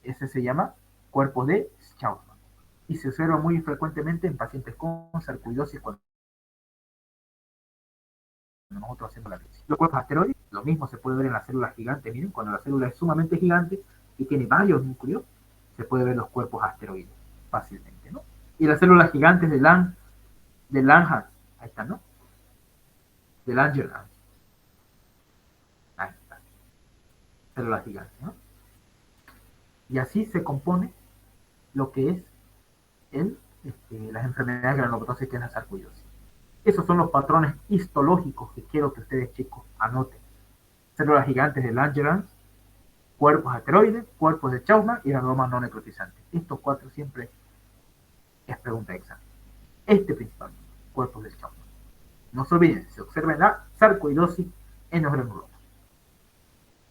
Ese se llama cuerpo de Schaussmann. Y se observa muy frecuentemente en pacientes con sarcoidosis cuando nosotros hacemos la biopsia. Los cuerpos asteroides, lo mismo se puede ver en la célula gigante. Miren, cuando la célula es sumamente gigante y tiene varios núcleos, se puede ver los cuerpos asteroides fácilmente, ¿no? Y las células gigantes de Langhans, ahí están, ¿no? De Langerhans. Ahí está. Células gigantes, ¿no? Y así se compone lo que es las enfermedades granulomatosas, que es la sarcoidosis. Esos son los patrones histológicos que quiero que ustedes, chicos, anoten. Células gigantes de Langerhans, cuerpos asteroides, cuerpos de Schaussmann y granulomas no necrotizantes. Estos cuatro siempre es pregunta de examen. Principalmente, cuerpos de Schaussmann. No se olviden, se observa la sarcoidosis en los granulomas.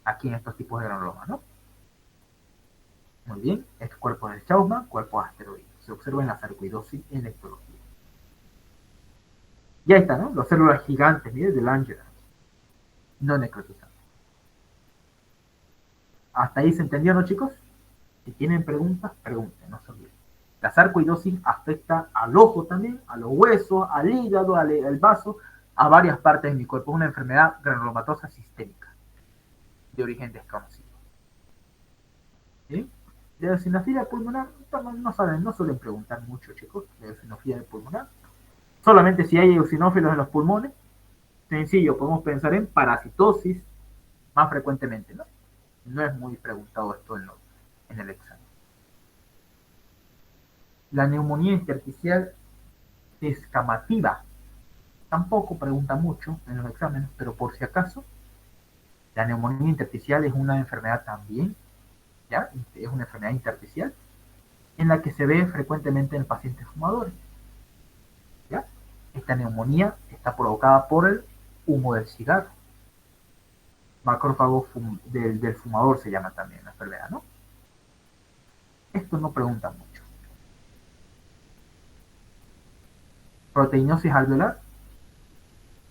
Aquí en estos tipos de granulomas, ¿no? Muy bien, es cuerpos de Schaussmann, cuerpos asteroides. Se observa en la sarcoidosis en la histología. Y ahí está, ¿no? Las células gigantes, miren, de Langerhans, no necrotizantes. ¿Hasta ahí se entendió, no, chicos? Si tienen preguntas, pregunten, no se olviden. La sarcoidosis afecta al ojo también, a los huesos, al hígado, al vaso, a varias partes de mi cuerpo. Es una enfermedad granulomatosa sistémica de origen desconocido. ¿Sí? De eosinofilia pulmonar no suelen preguntar mucho, chicos, de eosinofilia pulmonar. Solamente si hay eosinófilos en los pulmones, sencillo, podemos pensar en parasitosis más frecuentemente, ¿no? No es muy preguntado esto en el examen. La neumonía intersticial descamativa tampoco pregunta mucho en los exámenes, pero por si acaso, la neumonía intersticial es una enfermedad también, ¿ya? Es una enfermedad intersticial en la que se ve frecuentemente en pacientes fumadores, ¿ya? Esta neumonía está provocada por el humo del cigarro. Macrófago del fumador se llama también la enfermedad, ¿no? Esto no pregunta mucho. Proteinosis alveolar,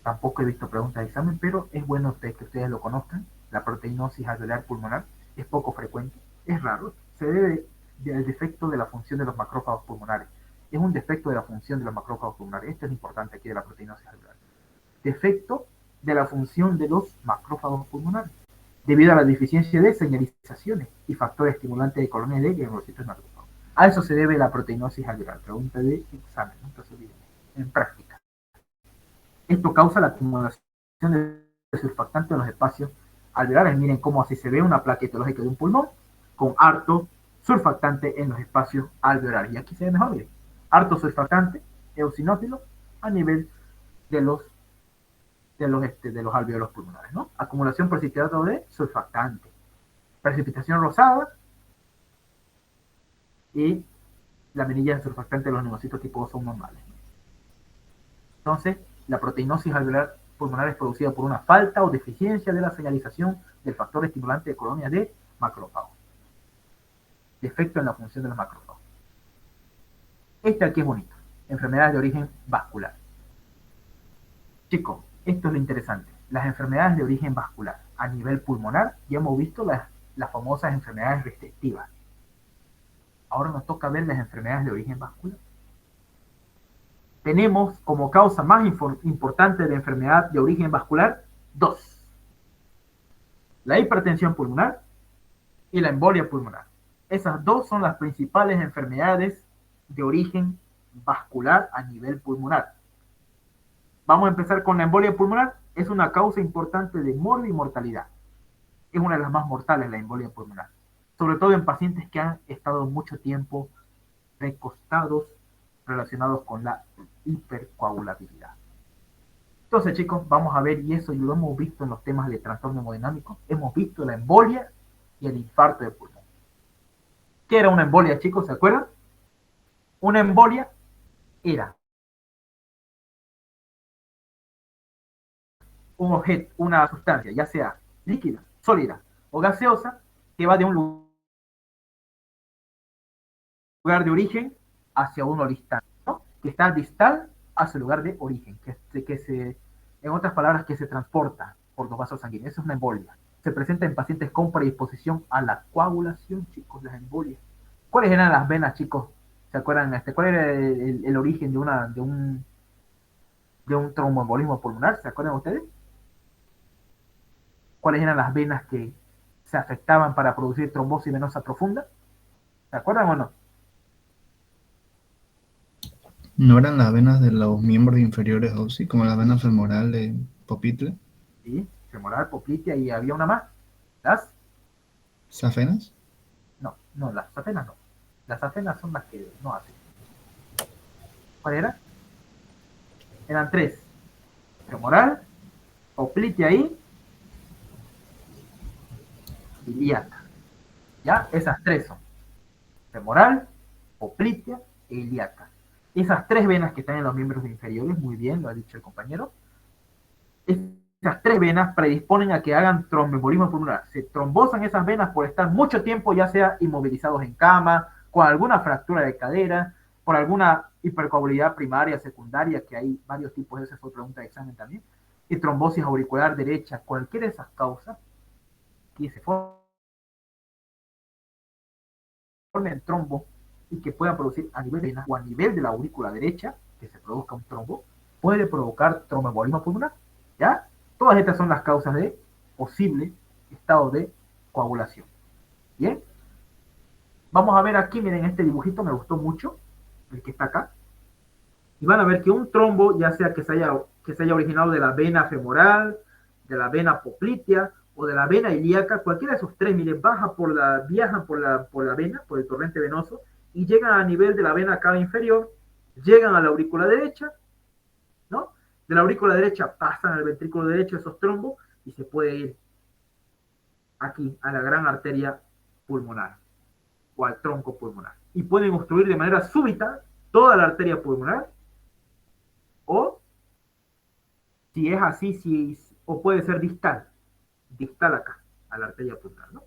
tampoco he visto preguntas de examen, pero es bueno que ustedes lo conozcan. La proteinosis alveolar pulmonar es poco frecuente, es raro, se debe al defecto de la función de los macrófagos pulmonares. Es un defecto de la función de los macrófagos pulmonares. Esto es importante aquí de la proteinosis alveolar. Defecto de la función de los macrófagos pulmonares, debido a la deficiencia de señalizaciones y factores estimulantes de colonias de granulocitos macrófagos. A eso se debe la proteinosis alveolar. Pregunta de examen, ¿no? Entonces, en práctica. Esto causa la acumulación de surfactante en los espacios alveolares. Miren cómo así se ve una placa etiológica de un pulmón con harto surfactante en los espacios alveolares. Y aquí se ve mejor, miren. Harto surfactante eosinófilo a nivel de los alveolos pulmonares, ¿no? Acumulación precipitada de surfactante, precipitación rosada y la venilla de surfactante de los neumocitos tipo O son normales. Entonces, la proteinosis alveolar pulmonar es producida por una falta o deficiencia de la señalización del factor estimulante de colonias de macrófagos. Defecto en la función de los macrófagos. Este aquí es bonito. Enfermedades de origen vascular. Chicos, esto es lo interesante. Las enfermedades de origen vascular a nivel pulmonar, ya hemos visto las famosas enfermedades restrictivas. Ahora nos toca ver las enfermedades de origen vascular. Tenemos como causa más importante de enfermedad de origen vascular dos: la hipertensión pulmonar y la embolia pulmonar. Esas dos son las principales enfermedades de origen vascular a nivel pulmonar. Vamos a empezar con la embolia pulmonar. Es una causa importante de muerte y mortalidad. Es una de las más mortales, la embolia pulmonar. Sobre todo en pacientes que han estado mucho tiempo recostados relacionados con la hipercoagulabilidad. Entonces, chicos, vamos a ver, y eso lo hemos visto en los temas de trastorno hemodinámico, hemos visto la embolia y el infarto de pulmón. ¿Qué era una embolia, chicos? ¿Se acuerdan? Una embolia era un objeto, una sustancia, ya sea líquida, sólida o gaseosa, que va de un lugar de origen hacia uno distal, ¿no? Que está distal hacia el lugar de origen, en otras palabras, que se transporta por los vasos sanguíneos. Eso es una embolia. Se presenta en pacientes con predisposición a la coagulación, chicos, las embolias. ¿Cuáles eran las venas, chicos? ¿Se acuerdan? ¿Cuál era el origen de un tromboembolismo pulmonar? ¿Se acuerdan ustedes? ¿Cuáles eran las venas que se afectaban para producir trombosis venosa profunda? ¿Se acuerdan o no? ¿No eran las venas de los miembros inferiores o sí, como la vena femoral de Popitle? Sí, femoral, poplitea, y había una más. ¿Las? ¿Safenas? No, las safenas no. Las safenas son las que no hacen. ¿Cuál era? Eran tres: femoral, poplitea y ilíaca. ¿Ya? Esas tres son: femoral, poplitea e ilíaca. Esas tres venas que están en los miembros inferiores, muy bien, lo ha dicho el compañero, esas tres venas predisponen a que hagan tromboembolismo pulmonar. Se trombosan esas venas por estar mucho tiempo, ya sea inmovilizados en cama, con alguna fractura de cadera, por alguna hipercoagulabilidad primaria, secundaria, que hay varios tipos, esa fue pregunta de examen también, y trombosis auricular derecha, cualquiera de esas causas, que se formen trombo y que puedan producir a nivel de vena o a nivel de la aurícula derecha, que se produzca un trombo, puede provocar tromboembolismo pulmonar. ¿Ya? Todas estas son las causas de posible estado de coagulación. Bien. Vamos a ver aquí, miren, este dibujito me gustó mucho, el que está acá. Y van a ver que un trombo, ya sea que se haya originado de la vena femoral, de la vena poplitea o de la vena ilíaca, cualquiera de esos tres, miren, viajan por la vena, por el torrente venoso, y llegan a nivel de la vena cava inferior, llegan a la aurícula derecha, ¿no? De la aurícula derecha pasan al ventrículo derecho esos trombos y se puede ir aquí a la gran arteria pulmonar o al tronco pulmonar. Y pueden obstruir de manera súbita toda la arteria pulmonar, o si es así, o puede ser distal acá, a la arteria pulmonar, ¿no?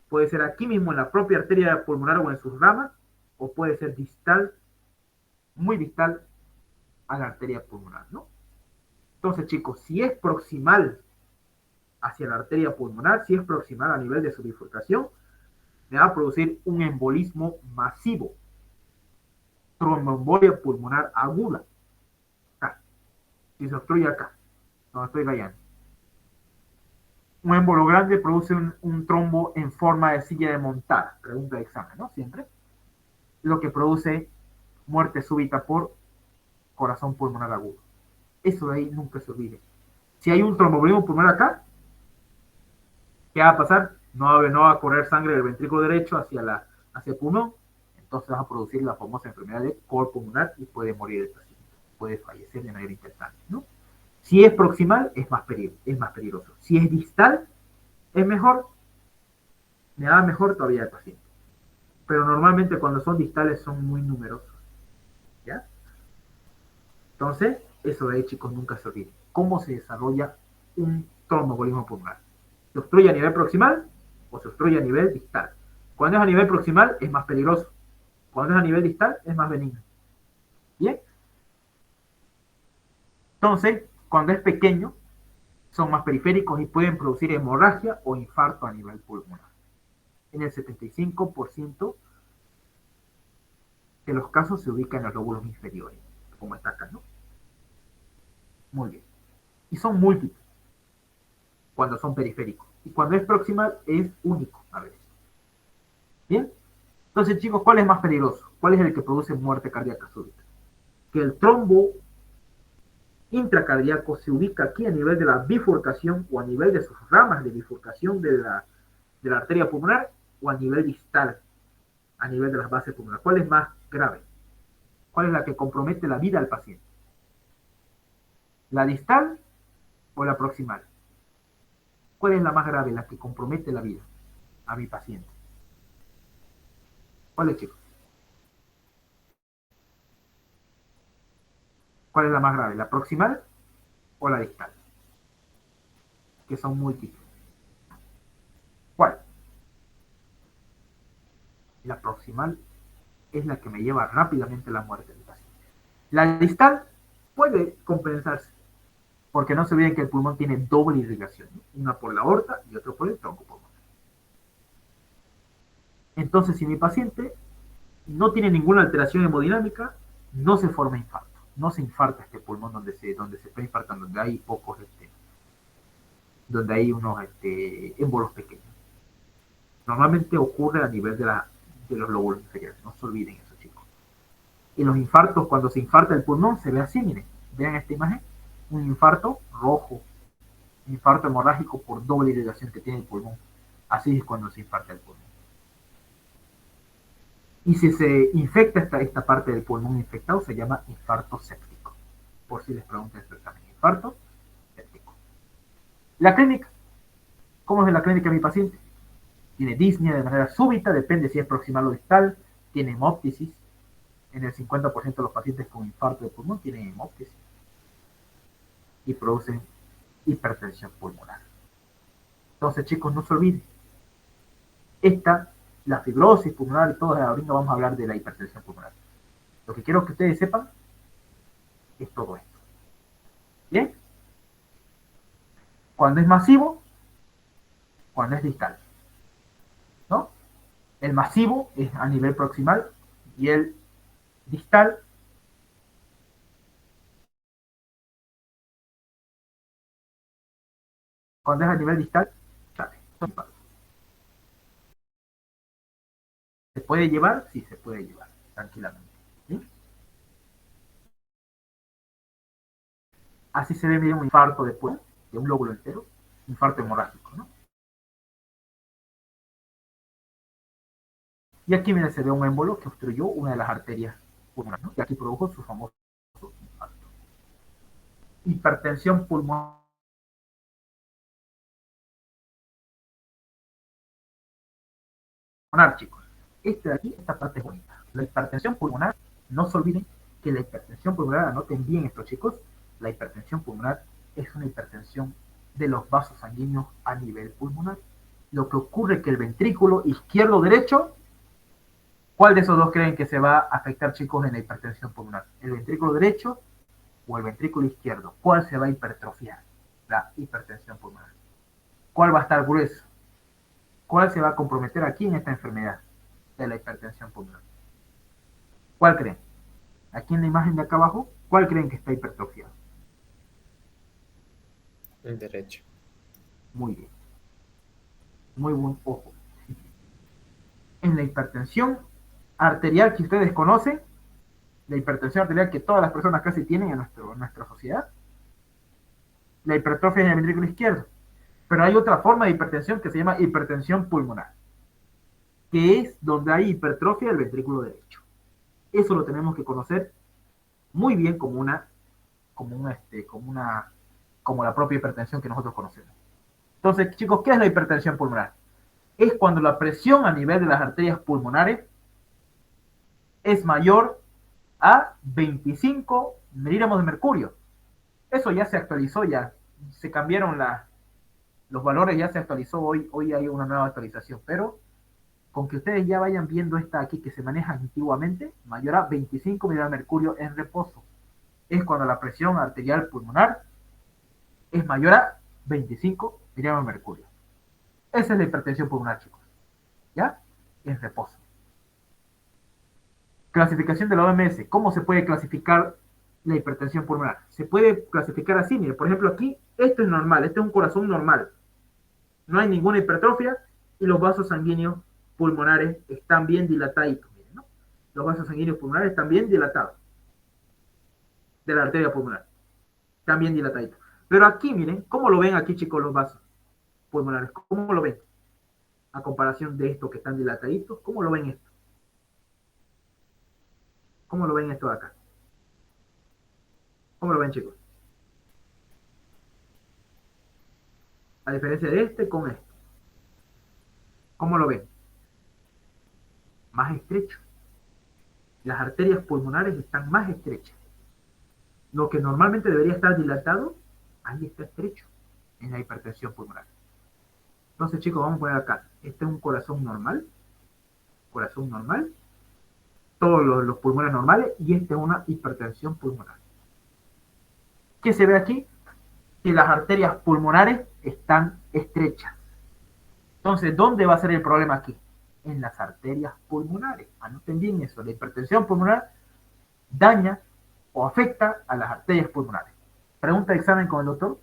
Puede ser aquí mismo en la propia arteria pulmonar o en sus ramas, o puede ser distal, muy distal a la arteria pulmonar, ¿no? Entonces, chicos, si es proximal hacia la arteria pulmonar, si es proximal a nivel de su bifurcación, me va a producir un embolismo masivo. tromboembolia pulmonar aguda. Acá. Si se obstruye acá, donde estoy rayando. Un émbolo grande produce un trombo en forma de silla de montar. Pregunta de examen, ¿no? Siempre. Lo que produce muerte súbita por corazón pulmonar agudo. Eso de ahí nunca se olvide. Si hay un tromboembolismo pulmonar acá, ¿qué va a pasar? No va a correr sangre del ventrículo derecho hacia el pulmón, entonces vas a producir la famosa enfermedad de cor pulmonar y puede morir el paciente, puede fallecer de manera instantánea, ¿no? Si es proximal, es más peligroso. Si es distal, es mejor, me da mejor todavía el paciente. Pero normalmente cuando son distales son muy numerosos, ¿ya? Entonces, eso de ahí, chicos, nunca se olviden. ¿Cómo se desarrolla un tromboembolismo pulmonar? ¿Se obstruye a nivel proximal o se obstruye a nivel distal? Cuando es a nivel proximal es más peligroso. Cuando es a nivel distal es más benigno. ¿Bien? Entonces, cuando es pequeño, son más periféricos y pueden producir hemorragia o infarto a nivel pulmonar. En el 75% de los casos se ubica en los lóbulos inferiores, como está acá, ¿no? Muy bien. Y son múltiples cuando son periféricos. Y cuando es proximal es único a veces. ¿Bien? Entonces, chicos, ¿cuál es más peligroso? ¿Cuál es el que produce muerte cardíaca súbita? Que el trombo intracardíaco se ubica aquí a nivel de la bifurcación o a nivel de sus ramas de bifurcación de la arteria pulmonar o a nivel distal, a nivel de las bases pulmonares. ¿Cuál es más grave? ¿Cuál es la que compromete la vida al paciente? ¿La distal o la proximal? ¿Cuál es la más grave, la que compromete la vida a mi paciente? ¿Cuál es, chicos? ¿Cuál es la más grave, la proximal o la distal? Que son múltiples. ¿Cuál? La proximal es la que me lleva rápidamente a la muerte del paciente. La distal puede compensarse, porque no se olviden que el pulmón tiene doble irrigación, ¿no? Una por la aorta y otra por el tronco pulmonar. Entonces, si mi paciente no tiene ninguna alteración hemodinámica, no se forma infarto, no se infarta este pulmón donde se está infartando, donde hay pocos, donde hay unos émbolos pequeños. Normalmente ocurre a nivel de los lóbulos inferiores, no se olviden eso, chicos. Y los infartos, cuando se infarta el pulmón, se ve así, miren, vean esta imagen, un infarto rojo, un infarto hemorrágico por doble irrigación que tiene el pulmón. Así es cuando se infarta el pulmón. Y si se infecta esta parte del pulmón infectado, se llama infarto séptico. Por si les preguntan esto también, infarto séptico. La clínica, ¿cómo es la clínica de mi paciente? Tiene disnea de manera súbita, depende si es proximal o distal, tiene hemóptisis. En el 50% de los pacientes con infarto de pulmón tienen hemóptisis y producen hipertensión pulmonar. Entonces, chicos, no se olviden. La fibrosis pulmonar y todo, ahorita vamos a hablar de la hipertensión pulmonar. Lo que quiero que ustedes sepan es todo esto. ¿Bien? Cuando es masivo, cuando es distal, ¿no? El masivo es a nivel proximal y el distal cuando es a nivel distal, ¿sale? ¿Se puede llevar? Sí, se puede llevar, tranquilamente. ¿Sí? Así se ve bien un infarto después de un lóbulo entero, infarto hemorrágico, ¿no? Y aquí, mira, se ve un émbolo que obstruyó una de las arterias pulmonares, ¿no? Y aquí produjo su famoso infarto. Hipertensión pulmonar, chicos. De aquí, esta parte es bonita. La hipertensión pulmonar, no se olviden que la hipertensión pulmonar, anoten bien esto, chicos, la hipertensión pulmonar es una hipertensión de los vasos sanguíneos a nivel pulmonar. Lo que ocurre es que el ventrículo izquierdo o derecho, ¿cuál de esos dos creen que se va a afectar, chicos, en la hipertensión pulmonar? ¿El ventrículo derecho o el ventrículo izquierdo? ¿Cuál se va a hipertrofiar? La hipertensión pulmonar. ¿Cuál va a estar grueso? ¿Cuál se va a comprometer aquí en esta enfermedad de la hipertensión pulmonar? ¿Cuál creen? Aquí en la imagen de acá abajo, ¿cuál creen que está hipertrofiado? El derecho. Muy bien. Muy buen ojo. En la hipertensión arterial que ustedes conocen, la hipertensión arterial que todas las personas casi tienen en nuestra sociedad, la hipertrofia en el ventrículo izquierdo. Pero hay otra forma de hipertensión que se llama hipertensión pulmonar, que es donde hay hipertrofia del ventrículo derecho. Eso lo tenemos que conocer muy bien como la propia hipertensión que nosotros conocemos. Entonces, chicos, ¿qué es la hipertensión pulmonar? Es cuando la presión a nivel de las arterias pulmonares es mayor a 25 miligramos de mercurio. Eso ya se actualizó, ya se cambiaron los valores, ya se actualizó, hoy hay una nueva actualización, pero con que ustedes ya vayan viendo esta aquí que se maneja antiguamente, mayor a 25 miligramos de mercurio en reposo. Es cuando la presión arterial pulmonar es mayor a 25 miligramos de mercurio. Esa es la hipertensión pulmonar, chicos. ¿Ya? En reposo. Clasificación de la OMS. ¿Cómo se puede clasificar la hipertensión pulmonar? Se puede clasificar así, mire, por ejemplo aquí, esto es normal, este es un corazón normal. No hay ninguna hipertrofia y los vasos sanguíneos pulmonares están bien dilataditos, miren, ¿no? Los vasos sanguíneos pulmonares están bien dilatados. De la arteria pulmonar. Están bien dilataditos. Pero aquí, miren, ¿cómo lo ven aquí, chicos, los vasos pulmonares? ¿Cómo lo ven? A comparación de estos que están dilataditos, ¿cómo lo ven esto? ¿Cómo lo ven esto de acá? ¿Cómo lo ven, chicos? A diferencia de este con este. ¿Cómo lo ven? Más estrecho. Las arterias pulmonares están más estrechas. Lo que normalmente debería estar dilatado, ahí está estrecho, en la hipertensión pulmonar. Entonces, chicos, vamos a poner acá. Este es un corazón normal. Corazón normal. Todos los pulmones normales. Y esta es una hipertensión pulmonar. ¿Qué se ve aquí? Que las arterias pulmonares están estrechas. Entonces, ¿dónde va a ser el problema aquí? En las arterias pulmonares. Anoten bien eso. La hipertensión pulmonar daña o afecta a las arterias pulmonares. Pregunta de examen con el doctor.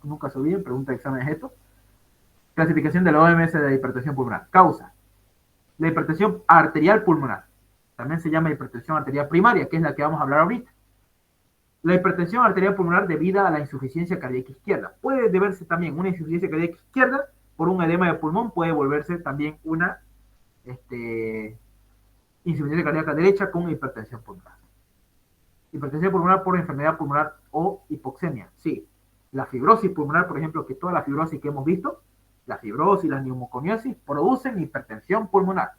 Nunca se olviden, pregunta de examen es esto. Clasificación de la OMS de la hipertensión pulmonar. Causa. La hipertensión arterial pulmonar. También se llama hipertensión arterial primaria, que es la que vamos a hablar ahorita. La hipertensión arterial pulmonar debida a la insuficiencia cardíaca izquierda. Puede deberse también una insuficiencia cardíaca izquierda por un edema de pulmón, puede volverse también una insuficiencia cardíaca derecha con hipertensión pulmonar. Hipertensión pulmonar por enfermedad pulmonar o hipoxemia. Sí, la fibrosis pulmonar, por ejemplo, que toda la fibrosis que hemos visto, la fibrosis, la neumoconiosis, producen hipertensión pulmonar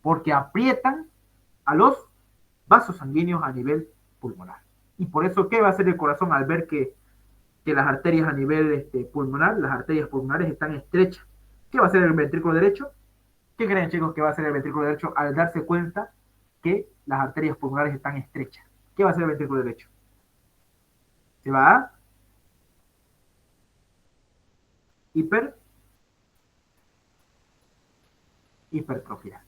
porque aprietan a los vasos sanguíneos a nivel pulmonar. Y por eso, ¿qué va a hacer el corazón al ver que las arterias a nivel pulmonar, las arterias pulmonares están estrechas? ¿Qué va a hacer el ventrículo derecho? ¿Qué creen, chicos, que va a hacer el ventrículo derecho al darse cuenta que las arterias pulmonares están estrechas? ¿Qué va a hacer el ventrículo derecho? Se va a hipertrofiar.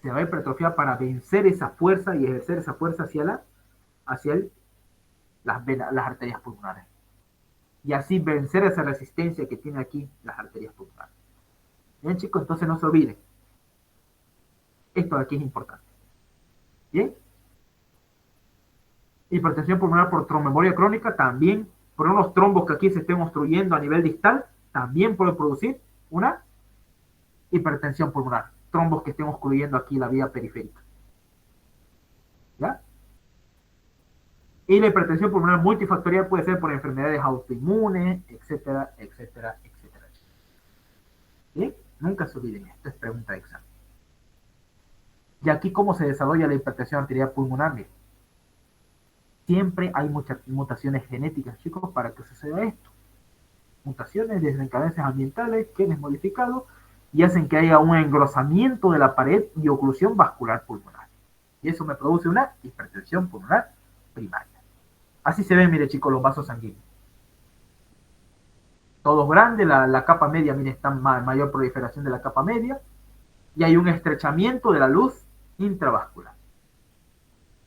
Se va a hipertrofiar para vencer esa fuerza y ejercer esa fuerza hacia las arterias pulmonares. Y así vencer esa resistencia que tiene aquí las arterias pulmonares. Bien, chicos, entonces no se olviden. Esto de aquí es importante. Bien. Hipertensión pulmonar por tromboembolia crónica también, por unos trombos que aquí se estén obstruyendo a nivel distal, también puede producir una hipertensión pulmonar. Trombos que estén obstruyendo aquí la vía periférica. ¿Ya? Y la hipertensión pulmonar multifactorial puede ser por enfermedades autoinmunes, etcétera, etcétera, etcétera. ¿Bien? Nunca se olviden, esta es pregunta de examen. Y aquí, ¿cómo se desarrolla la hipertensión arterial pulmonar? Bien. Siempre hay muchas mutaciones genéticas, chicos, para que suceda esto. Mutaciones, desencadencias ambientales, genes modificados, y hacen que haya un engrosamiento de la pared y oclusión vascular pulmonar. Y eso me produce una hipertensión pulmonar primaria. Así se ven, mire, chicos, los vasos sanguíneos. Todos grandes, la capa media, mire, está mayor proliferación de la capa media, y hay un estrechamiento de la luz intravascular.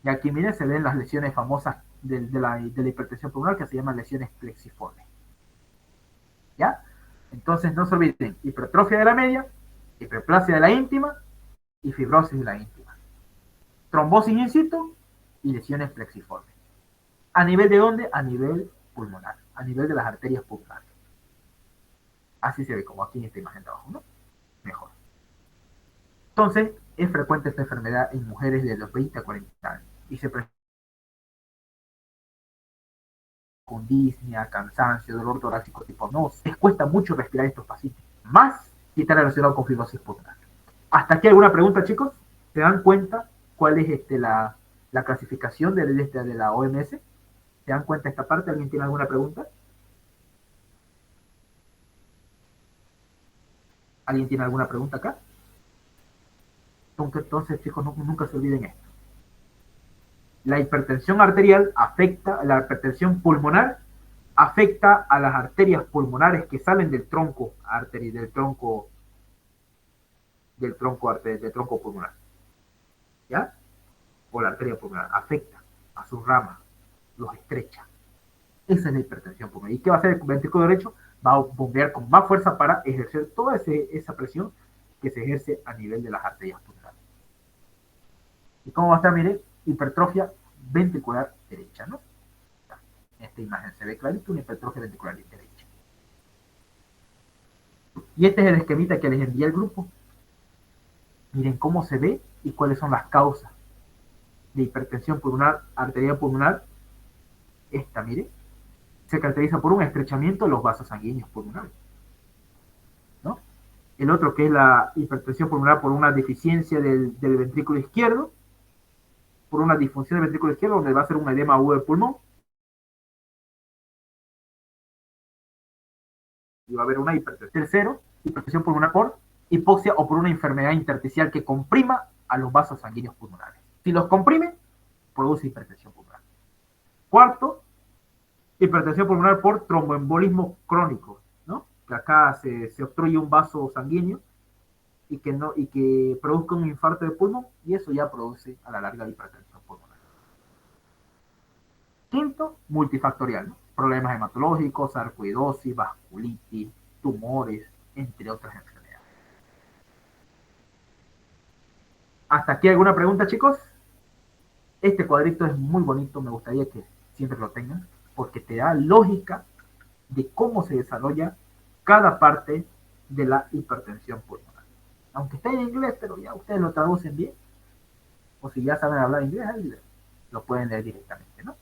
Y aquí, miren, se ven las lesiones famosas de la hipertensión pulmonar que se llaman lesiones plexiformes. ¿Ya? Entonces, no se olviden, hipertrofia de la media, hiperplasia de la íntima y fibrosis de la íntima. Trombosis in situ y lesiones plexiformes. ¿A nivel de dónde? A nivel pulmonar, a nivel de las arterias pulmonares. Así se ve como aquí en esta imagen de abajo, ¿no? Mejor. Entonces, es frecuente esta enfermedad en mujeres de los 20 a 40 años y se presenta con disnea, cansancio, dolor torácico tipo no. Les cuesta mucho respirar a estos pacientes, más si está relacionado con fibrosis pulmonar. ¿Hasta aquí alguna pregunta, chicos? ¿Se dan cuenta cuál es la clasificación de la OMS? ¿Se dan cuenta esta parte? ¿Alguien tiene alguna pregunta? ¿Alguien tiene alguna pregunta acá? Entonces, chicos, nunca se olviden esto. La hipertensión arterial afecta, la hipertensión pulmonar afecta a las arterias pulmonares que salen del tronco arterial, del tronco pulmonar. ¿Ya? O la arteria pulmonar, afecta a sus ramas, los estrecha. Esa es la hipertensión pulmonar. ¿Y qué va a hacer el ventrículo derecho? Va a bombear con más fuerza para ejercer toda esa presión que se ejerce a nivel de las arterias pulmonares. ¿Y cómo va a estar? Mire, hipertrofia ventricular derecha, ¿no? En esta imagen se ve clarito una hipertrofia ventricular derecha. Y este es el esquemita que les envié al grupo. Miren cómo se ve y cuáles son las causas de hipertensión pulmonar, arterial pulmonar. Esta, mire, se caracteriza por un estrechamiento de los vasos sanguíneos pulmonares, ¿no? El otro, que es la hipertensión pulmonar por una deficiencia del ventrículo izquierdo, por una disfunción del ventrículo izquierdo, donde va a ser un edema agudo del pulmón. Y va a haber una hipertensión. Tercero, hipertensión pulmonar por hipoxia o por una enfermedad intersticial que comprima a los vasos sanguíneos pulmonares. Si los comprime, produce hipertensión pulmonar. Cuarto, hipertensión pulmonar por tromboembolismo crónico, ¿no? Que acá se obstruye un vaso sanguíneo y que produzca un infarto de pulmón, y eso ya produce a la larga hipertensión pulmonar. Quinto, multifactorial, ¿no? Problemas hematológicos, sarcoidosis, vasculitis, tumores, entre otras enfermedades. ¿Hasta aquí alguna pregunta, chicos? Este cuadrito es muy bonito, me gustaría que siempre lo tengan, porque te da lógica de cómo se desarrolla cada parte de la hipertensión pulmonar. Aunque esté en inglés, pero ya ustedes lo traducen bien, o si ya saben hablar inglés, lo pueden leer directamente, ¿no?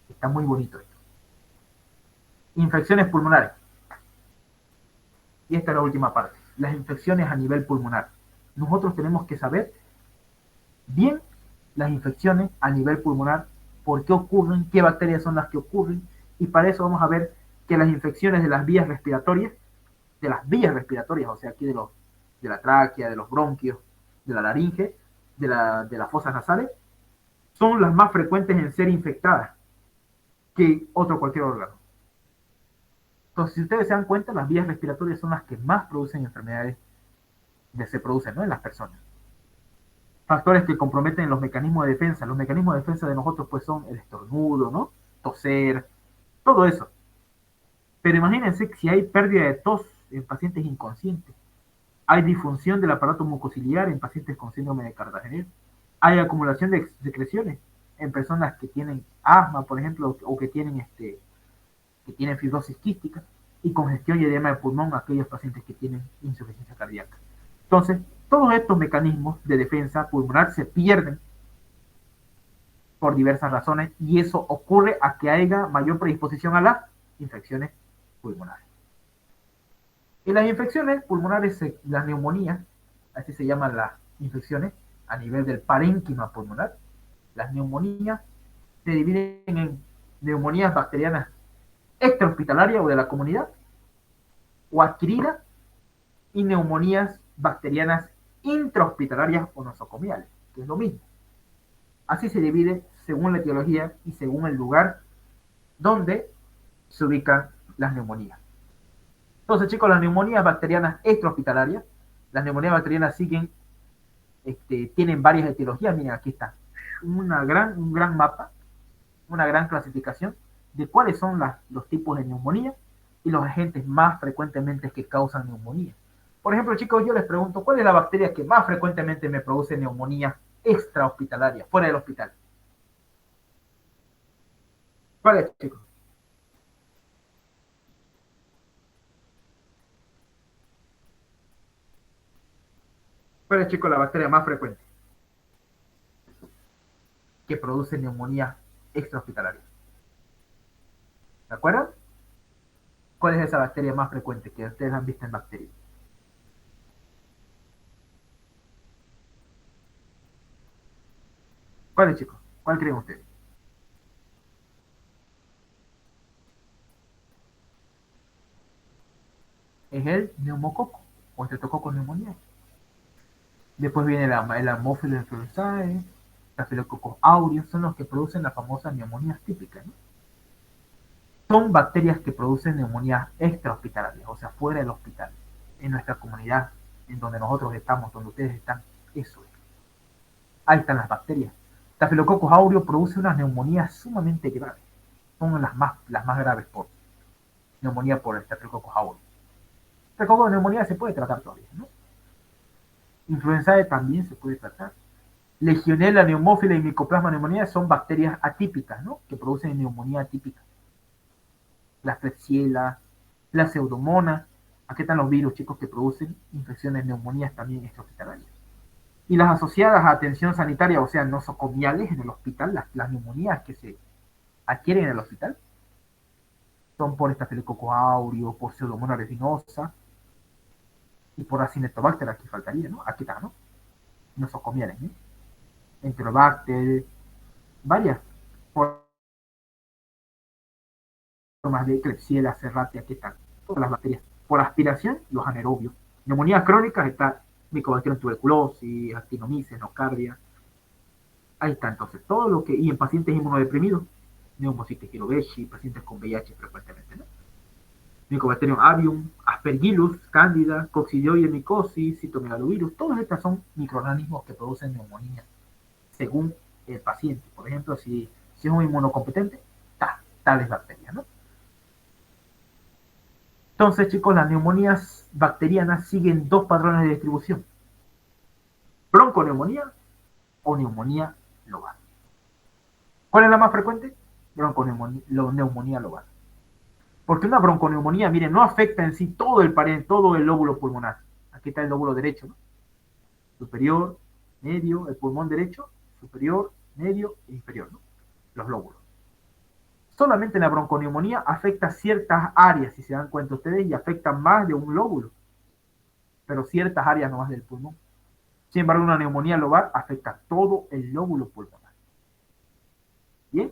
Está muy bonito esto. Infecciones pulmonares. Y esta es la última parte. Las infecciones a nivel pulmonar. Nosotros tenemos que saber bien las infecciones a nivel pulmonar, por qué ocurren, qué bacterias son las que ocurren, y para eso vamos a ver que las infecciones de las vías respiratorias, o sea, aquí de la tráquea, de los bronquios, de la laringe, de las fosas nasales, son las más frecuentes en ser infectadas que cualquier órgano. Entonces, si ustedes se dan cuenta, las vías respiratorias son las que más producen enfermedades se producen, ¿no?, en las personas. Factores que comprometen los mecanismos de defensa. Los mecanismos de defensa de nosotros pues son el estornudo, ¿no?, toser, todo eso. Pero imagínense que si hay pérdida de tos en pacientes inconscientes, hay disfunción del aparato mucociliar en pacientes con síndrome de Cartagenera, hay acumulación de secreciones en personas que tienen asma, por ejemplo, o que tienen fibrosis quística, y congestión y edema de pulmón a aquellos pacientes que tienen insuficiencia cardíaca. Entonces, todos estos mecanismos de defensa pulmonar se pierden por diversas razones, y eso ocurre a que haya mayor predisposición a las infecciones pulmonares. Y las infecciones pulmonares, las neumonías, así se llaman las infecciones a nivel del parénquima pulmonar, las neumonías se dividen en neumonías bacterianas extrahospitalarias o de la comunidad, o adquiridas, y neumonías bacterianas intrahospitalarias o nosocomiales, que es lo mismo. Así se divide según la etiología y según el lugar donde se ubican las neumonías. Entonces, chicos, las neumonías bacterianas extrahospitalarias, las neumonías bacterianas tienen varias etiologías. Miren, aquí está. un gran mapa, una gran clasificación de cuáles son los tipos de neumonía y los agentes más frecuentemente que causan neumonía. Por ejemplo, chicos, yo les pregunto, ¿cuál es la bacteria que más frecuentemente me produce neumonía extrahospitalaria, fuera del hospital? ¿Cuál es, chicos? ¿Cuál es, chicos, la bacteria más frecuente que produce neumonía extrahospitalaria? ¿De acuerdo? ¿Cuál es esa bacteria más frecuente que ustedes han visto en bacterias? ¿Cuál es, chicos? ¿Cuál creen ustedes? Es el neumococo o estreptococcus pneumoniae. Después viene el Haemophilus influenzae, Staphylococcus aureus, son los que producen las famosas neumonías típicas, ¿no? Son bacterias que producen neumonías extrahospitalarias, o sea, fuera del hospital, en nuestra comunidad, en donde nosotros estamos, donde ustedes están, eso es. Ahí están las bacterias. Staphylococcus aureus produce unas neumonías sumamente graves, son las más graves por neumonía por el Staphylococcus aureus. El coco de neumonía se puede tratar todavía, ¿no? Influenzae también se puede tratar. Legionella, neumófila y Mycoplasma pneumoniae son bacterias atípicas, ¿no? Que producen neumonía atípica. La Klebsiella, la Pseudomonas, aquí están los virus, chicos, que producen infecciones, neumonías también extrahospitalarias. Y las asociadas a atención sanitaria, o sea, nosocomiales en el hospital, las neumonías que se adquieren en el hospital, son por Staphylococcus aureus, por Pseudomonas aeruginosa, y por Acinetobacter, aquí faltaría, ¿no? Aquí está, ¿no? Nosocomiales, ¿eh? Enterobacter, varias formas de Klebsiella, Serratia, aquí están, todas las bacterias. Por aspiración, los anaerobios. Neumonías crónicas está Mycobacterium tuberculosis, actinomyces, nocardia. Ahí está, entonces, todo lo que, y en pacientes inmunodeprimidos, neumocitis giroveshi, pacientes con VIH frecuentemente, ¿no? Mycobacterium avium, Aspergillus, Candida, Coccidioides micosis, citomegalovirus, todas estas son microorganismos que producen neumonía según el paciente. Por ejemplo, si es un inmunocompetente, tales bacterias, ¿no? Entonces, chicos, las neumonías bacterianas siguen dos patrones de distribución: bronconeumonía o neumonía lobar. ¿Cuál es la más frecuente? Bronconeumonía lobar. Porque una bronconeumonía, miren, no afecta en sí todo el lóbulo pulmonar. Aquí está el lóbulo derecho, ¿no? Superior, medio, el pulmón derecho, superior, medio e inferior, ¿no? Los lóbulos. Solamente la bronconeumonía afecta ciertas áreas, si se dan cuenta ustedes, y afecta más de un lóbulo, pero ciertas áreas nomás del pulmón. Sin embargo, una neumonía lobar afecta todo el lóbulo pulmonar. ¿Bien?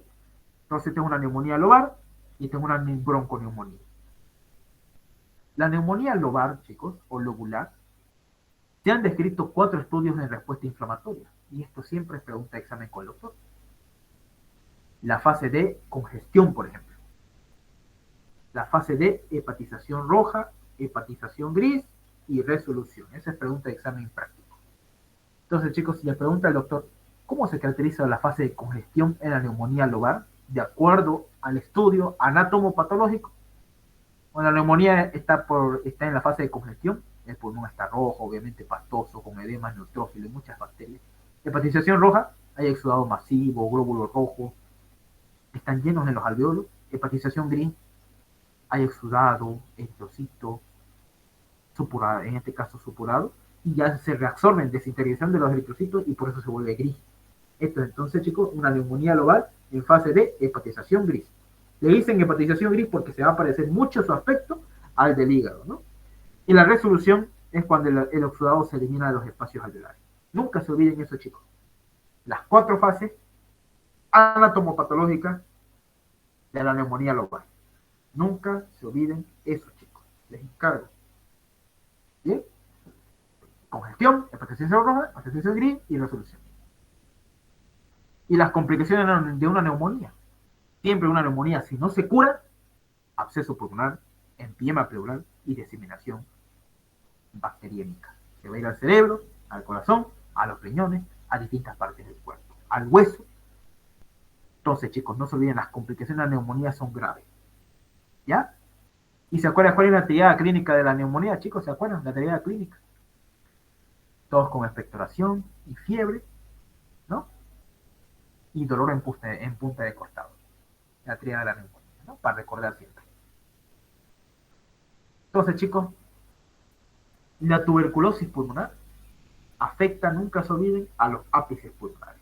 Entonces, esta es una neumonía lobar y esta es una bronconeumonía. La neumonía lobar, chicos, o lobular, se han descrito 4 estudios de respuesta inflamatoria, y esto siempre es pregunta de examen con el doctor. La fase D, congestión, por ejemplo. La fase D, hepatización roja, hepatización gris y resolución. Esa es pregunta de examen práctico. Entonces, chicos, si le pregunta al doctor, ¿cómo se caracteriza la fase de congestión en la neumonía lobar? De acuerdo al estudio anatomopatológico. Bueno, la neumonía está en la fase de congestión, el pulmón está rojo, obviamente pastoso, con edemas, neutrófilos y muchas bacterias. Hepatización roja, hay exudado masivo, glóbulos rojos, están llenos en los alveolos. Hepatización gris, hay exudado, eritrocito, supurado, en este caso supurado, y ya se reabsorben, desintegración de los eritrocitos y por eso se vuelve gris. Esto es entonces, chicos, una neumonía lobar en fase de hepatización gris. Le dicen hepatización gris porque se va a parecer mucho su aspecto al del hígado, ¿no? Y la resolución es cuando el exudado se elimina de los espacios alveolares. Nunca se olviden eso, chicos. Las 4 fases anatomopatológicas de la neumonía lobar. Nunca se olviden eso, chicos. Les encargo. ¿Bien? Congestión, hepatización roja, hepatización gris y resolución. Y las complicaciones de una neumonía. Siempre una neumonía, si no se cura, absceso pulmonar, empiema pleural y diseminación bacteriémica. Se va a ir al cerebro, al corazón, a los riñones, a distintas partes del cuerpo. al hueso. Entonces, chicos, no se olviden, las complicaciones de la neumonía son graves. ¿Ya? ¿Y se acuerdan cuál es la actividad clínica de la neumonía, chicos? ¿Se acuerdan? La actividad clínica. Todos con expectoración y fiebre, ¿no? Y dolor en punta de costado. La actividad de la neumonía, ¿no? Para recordar siempre. Entonces, chicos, la tuberculosis pulmonar afecta, nunca se olviden, a los ápices pulmonares.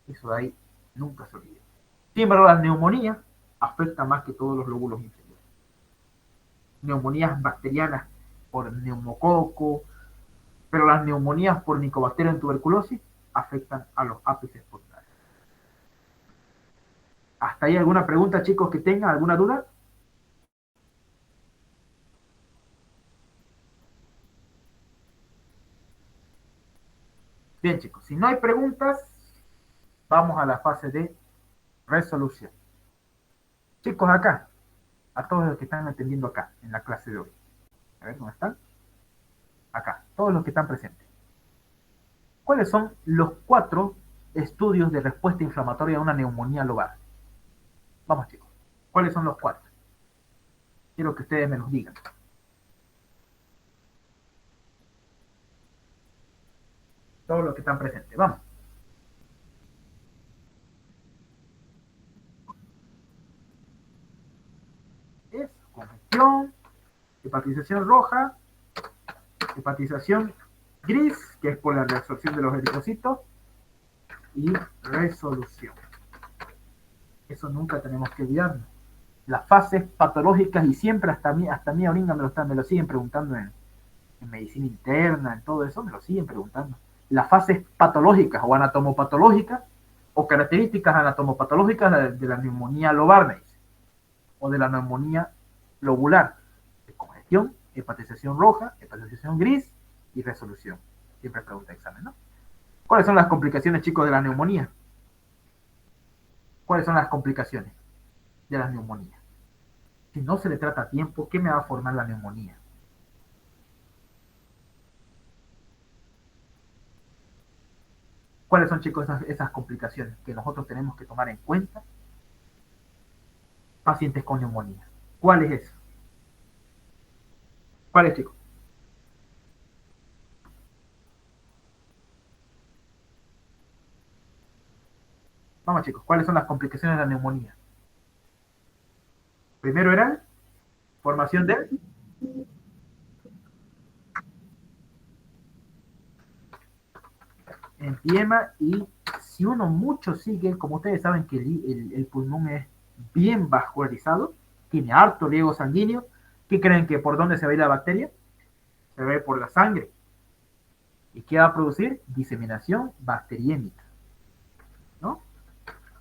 Eso de ahí, nunca se olviden. Sin embargo, la neumonía afecta más que todos los lóbulos inferiores. Neumonías bacterianas por neumococo, pero las neumonías por Mycobacterium en tuberculosis afectan a los ápices pulmonares. ¿Hasta ahí alguna pregunta, chicos, que tengan? ¿Alguna duda? Bien, chicos, si no hay preguntas, vamos a la fase de resolución. Chicos, acá, a todos los que están atendiendo acá, en la clase de hoy. A ver, ¿dónde están? Acá, todos los que están presentes. ¿Cuáles son los 4 estudios de respuesta inflamatoria a una neumonía lobar? Vamos, chicos. ¿Cuáles son los 4? Quiero que ustedes me los digan. Todos los que están presentes. Vamos. Es congestión, hepatización roja, hepatización gris, que es por la reabsorción de los eritrocitos, y resolución. Eso nunca tenemos que olvidarnos. Las fases patológicas, y siempre hasta mí ahorita me lo siguen preguntando en medicina interna, en todo eso, me lo siguen preguntando. Las fases patológicas o anatomopatológicas o características anatomopatológicas de la neumonía lobar, o de la neumonía lobular, de congestión, hepatización roja, hepatización gris y resolución. Siempre pregunta examen, ¿no? ¿Cuáles son las complicaciones, chicos, de la neumonía? ¿Cuáles son las complicaciones de la neumonía? Si no se le trata a tiempo, ¿qué me va a formar la neumonía? ¿Cuáles son, chicos, esas complicaciones que nosotros tenemos que tomar en cuenta? Pacientes con neumonía. ¿Cuál es eso? ¿Cuál es, chicos? Vamos, chicos, ¿cuáles son las complicaciones de la neumonía? Primero era formación de empiema, y si uno mucho sigue, como ustedes saben que el pulmón es bien vascularizado, tiene harto riego sanguíneo, ¿qué creen que por dónde se va a ir la bacteria? Se va a ir por la sangre. ¿Y qué va a producir? Diseminación bacteriémica, ¿no?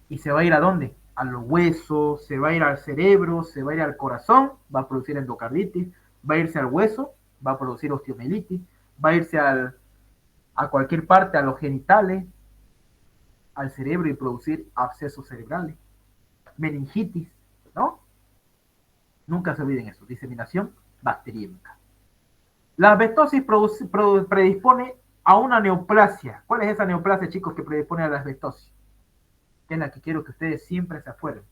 ¿Y se va a ir a dónde? A los huesos, se va a ir al cerebro, se va a ir al corazón, va a producir endocarditis, va a irse al hueso, va a producir osteomielitis, va a irse a cualquier parte, a los genitales, al cerebro, y producir abscesos cerebrales, meningitis, ¿no? Nunca se olviden eso, diseminación bacteriémica. La asbestosis predispone a una neoplasia. ¿Cuál es esa neoplasia, chicos, que predispone a la asbestosis? Que es la que quiero que ustedes siempre se acuerden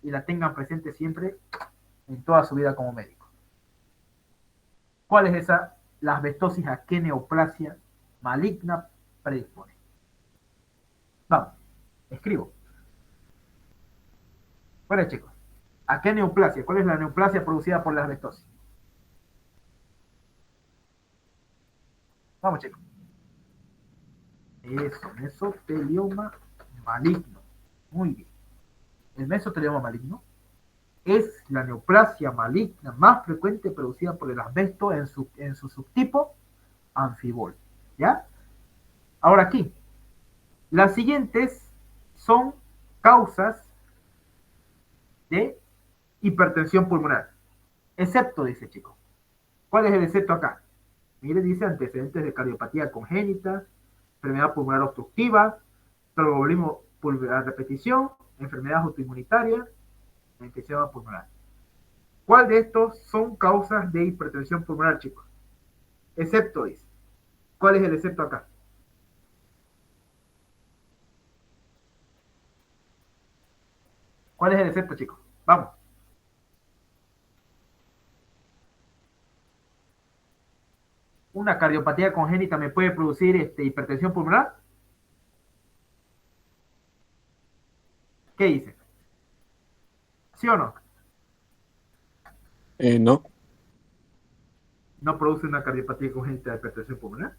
y la tengan presente siempre en toda su vida como médico. ¿Cuál es esa? La asbestosis, ¿a qué neoplasia maligna predispone? Vamos, escribo. ¿Cuál es, chicos? ¿A qué neoplasia? ¿Cuál es la neoplasia producida por la asbestosis? Vamos, chicos. Eso, mesotelioma maligno. Muy bien. El mesotelioma maligno es la neoplasia maligna más frecuente producida por el asbesto en su subtipo anfibol. ¿Ya? Ahora aquí, las siguientes son causas de hipertensión pulmonar. Excepto, dice, chicos. ¿Cuál es el excepto acá? Mire, dice antecedentes de cardiopatía congénita, enfermedad pulmonar obstructiva, tromboembolismo a repetición, enfermedad autoinmunitaria, enfisema pulmonar. ¿Cuál de estos son causas de hipertensión pulmonar, chicos? Excepto, dice. ¿Cuál es el excepto acá? ¿Cuál es el excepto, chicos? Vamos. ¿Una cardiopatía congénita me puede producir hipertensión pulmonar? ¿Qué dice? ¿Sí o no? No. ¿No produce una cardiopatía congénita de hipertensión pulmonar?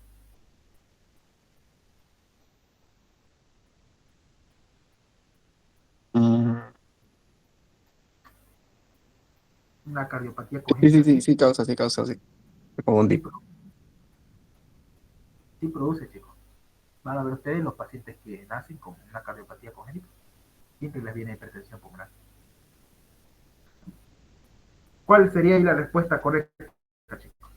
Mm, Una cardiopatía sí, sí, congénita sí, sí causa, sí. Me sí, confundí. sí produce, chicos. Van a ver ustedes los pacientes que nacen con una cardiopatía congénita. Siempre les viene hipertensión pulmonar. ¿Cuál sería ahí la respuesta correcta, chicos?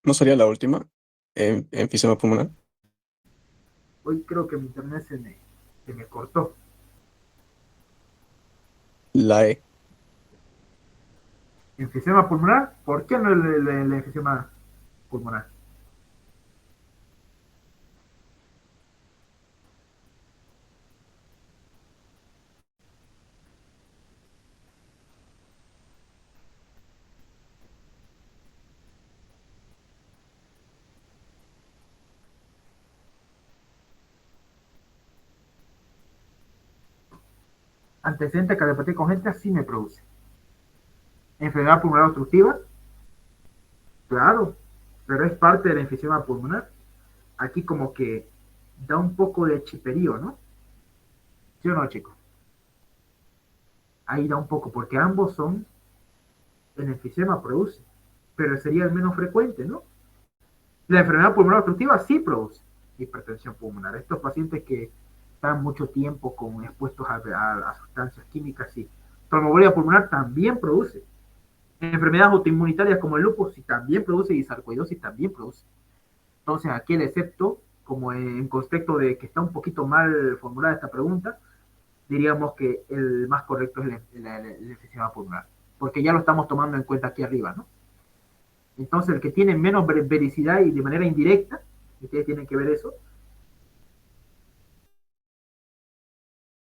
¿No sería la última? Enfisema pulmonar. Hoy creo que mi internet se me cortó. La E. ¿Enfisema pulmonar? ¿Por qué no el enfisema pulmonar? Antecedente de cardiopatía congénita sí me produce. Enfermedad pulmonar obstructiva, claro, pero es parte del enfisema pulmonar. Aquí como que da un poco de chiperío, ¿no? ¿Sí o no, chicos? Ahí da un poco, porque ambos son, el enfisema produce, pero sería el menos frecuente, ¿no? La enfermedad pulmonar obstructiva sí produce hipertensión pulmonar. Estos pacientes que están mucho tiempo expuestos a sustancias químicas, sí. Tromboembolia pulmonar también produce. Enfermedades autoinmunitarias como el lupus sí también produce y sarcoidosis también produce. Entonces aquí el excepto, como en contexto de que está un poquito mal formulada esta pregunta, diríamos que el más correcto es el enfisema pulmonar, porque ya lo estamos tomando en cuenta aquí arriba, ¿no? Entonces el que tiene menos vericidad y de manera indirecta, ustedes tienen que ver eso,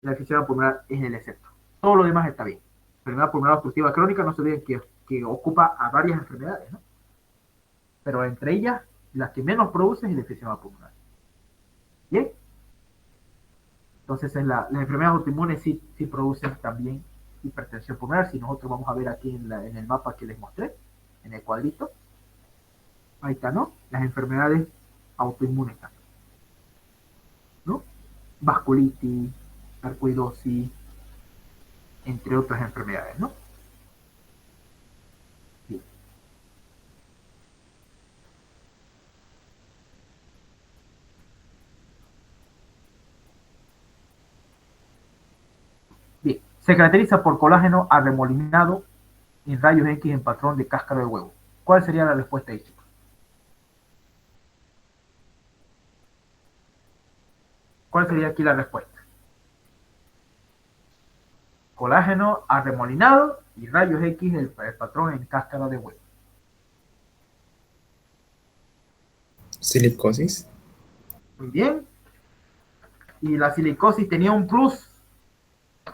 el enfisema pulmonar es el excepto. Todo lo demás está bien. Enfermedad pulmonar obstructiva crónica, no se olviden que ocupa a varias enfermedades, ¿no? Pero entre ellas, las que menos producen es el enfisema pulmonar. ¿Bien? Entonces, las enfermedades autoinmunes sí producen también hipertensión pulmonar. Si nosotros vamos a ver aquí en el mapa que les mostré, en el cuadrito, ahí está, ¿no? Las enfermedades autoinmunes también, ¿no? Vasculitis, sarcoidosis, entre otras enfermedades, ¿no? Bien. Bien. Se caracteriza por colágeno arremolinado en rayos X en patrón de cáscara de huevo. ¿Cuál sería la respuesta ahí, chicos? ¿Cuál sería aquí la respuesta? Colágeno arremolinado y rayos X el patrón en cáscara de huevo. Silicosis. Muy bien. Y la silicosis tenía un plus.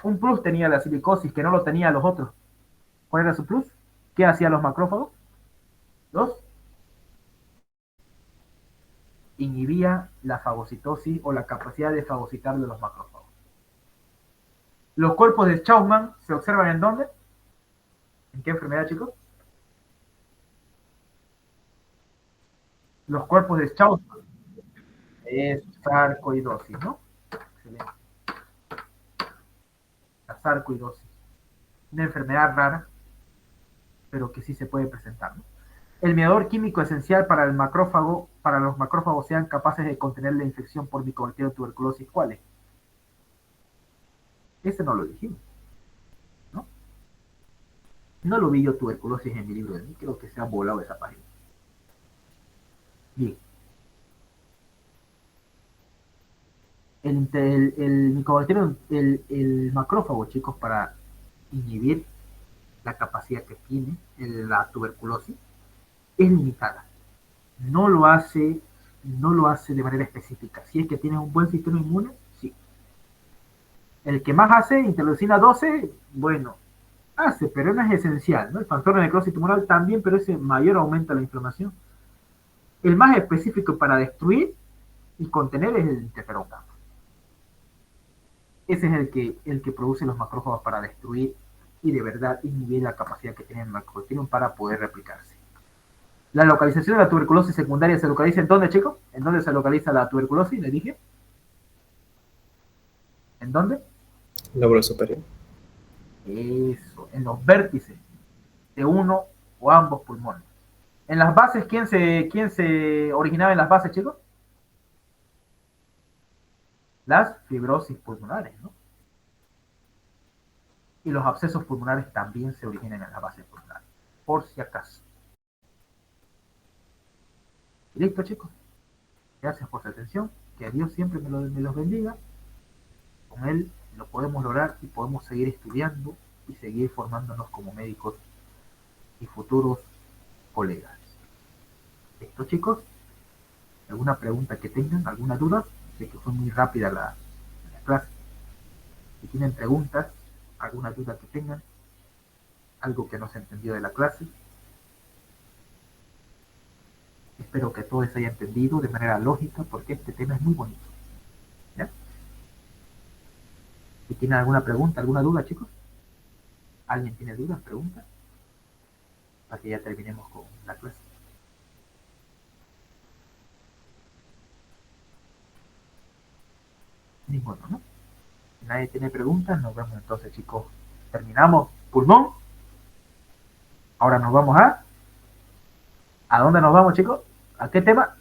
Un plus tenía la silicosis que no lo tenía los otros. ¿Cuál era su plus? ¿Qué hacían los macrófagos? Dos. Inhibía la fagocitosis o la capacidad de fagocitar de los macrófagos. Los cuerpos de Schaumann se observan ¿en dónde? ¿En qué enfermedad, chicos? Los cuerpos de Schaumann es sarcoidosis, ¿no? Excelente. La sarcoidosis. Una enfermedad rara, pero que sí se puede presentar, ¿no? El mediador químico esencial para el macrófago, para los macrófagos sean capaces de contener la infección por micobacteria o tuberculosis, ¿cuál es? Ese no lo dijimos, ¿no? No lo vi yo tuberculosis en mi libro de mí, creo que se ha volado esa página. Bien. El micobacterio, el macrófago, chicos, para inhibir la capacidad que tiene la tuberculosis, es limitada. No lo hace de manera específica. Si es que tienes un buen sistema inmune, sí. El que más hace, interleucina 12, bueno, hace, pero no es esencial, ¿no? El factor de necrosis tumoral también, pero ese mayor aumenta la inflamación. El más específico para destruir y contener es el interferón gamma. Ese es el que produce los macrófagos para destruir y de verdad inhibir la capacidad que tiene el macrobacterium para poder replicarse. La localización de la tuberculosis secundaria se localiza ¿en dónde, chicos? ¿En dónde se localiza la tuberculosis? ¿Le dije? ¿En dónde? Lóbulo superior. Eso, en los vértices de uno o ambos pulmones. En las bases, ¿quién se originaba en las bases, chicos? Las fibrosis pulmonares, ¿no? Y los abscesos pulmonares también se originan en las bases pulmonares, por si acaso. Listo, chicos. Gracias por su atención. Que Dios siempre me los bendiga. Con Él lo podemos lograr y podemos seguir estudiando y seguir formándonos como médicos y futuros colegas. Listo, chicos. ¿Alguna pregunta que tengan? ¿Alguna duda? Sé que fue muy rápida la clase. Si tienen preguntas, alguna duda que tengan, algo que no se entendió de la clase, espero que todos se haya entendido de manera lógica, porque este tema es muy bonito. ¿Ya? Si tienen alguna pregunta, alguna duda, chicos. ¿Alguien tiene dudas, preguntas? Para que ya terminemos con la clase. Ninguno, ¿no? Si nadie tiene preguntas, nos vemos entonces, chicos. Terminamos pulmón. Ahora nos vamos ¿a dónde nos vamos, chicos? ¿A qué tema?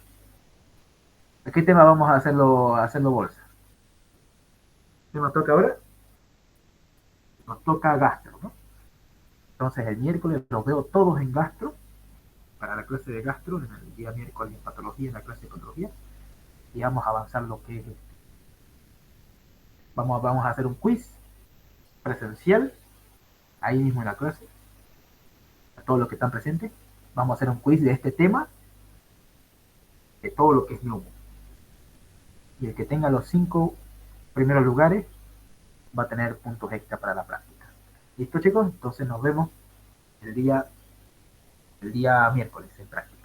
¿A qué tema vamos a hacerlo bolsa? ¿Qué nos toca ahora? Nos toca gastro, ¿no? Entonces el miércoles los veo todos en gastro, para la clase de gastro, en el día miércoles en patología, en la clase de patología, y vamos a avanzar lo que es vamos a hacer un quiz presencial, ahí mismo en la clase, a todos los que están presentes, vamos a hacer un quiz de este tema, de todo lo que es neumo. Y el que tenga los 5 primeros lugares va a tener puntos extra para la práctica. ¿Listo, chicos? Entonces nos vemos el día miércoles en práctica.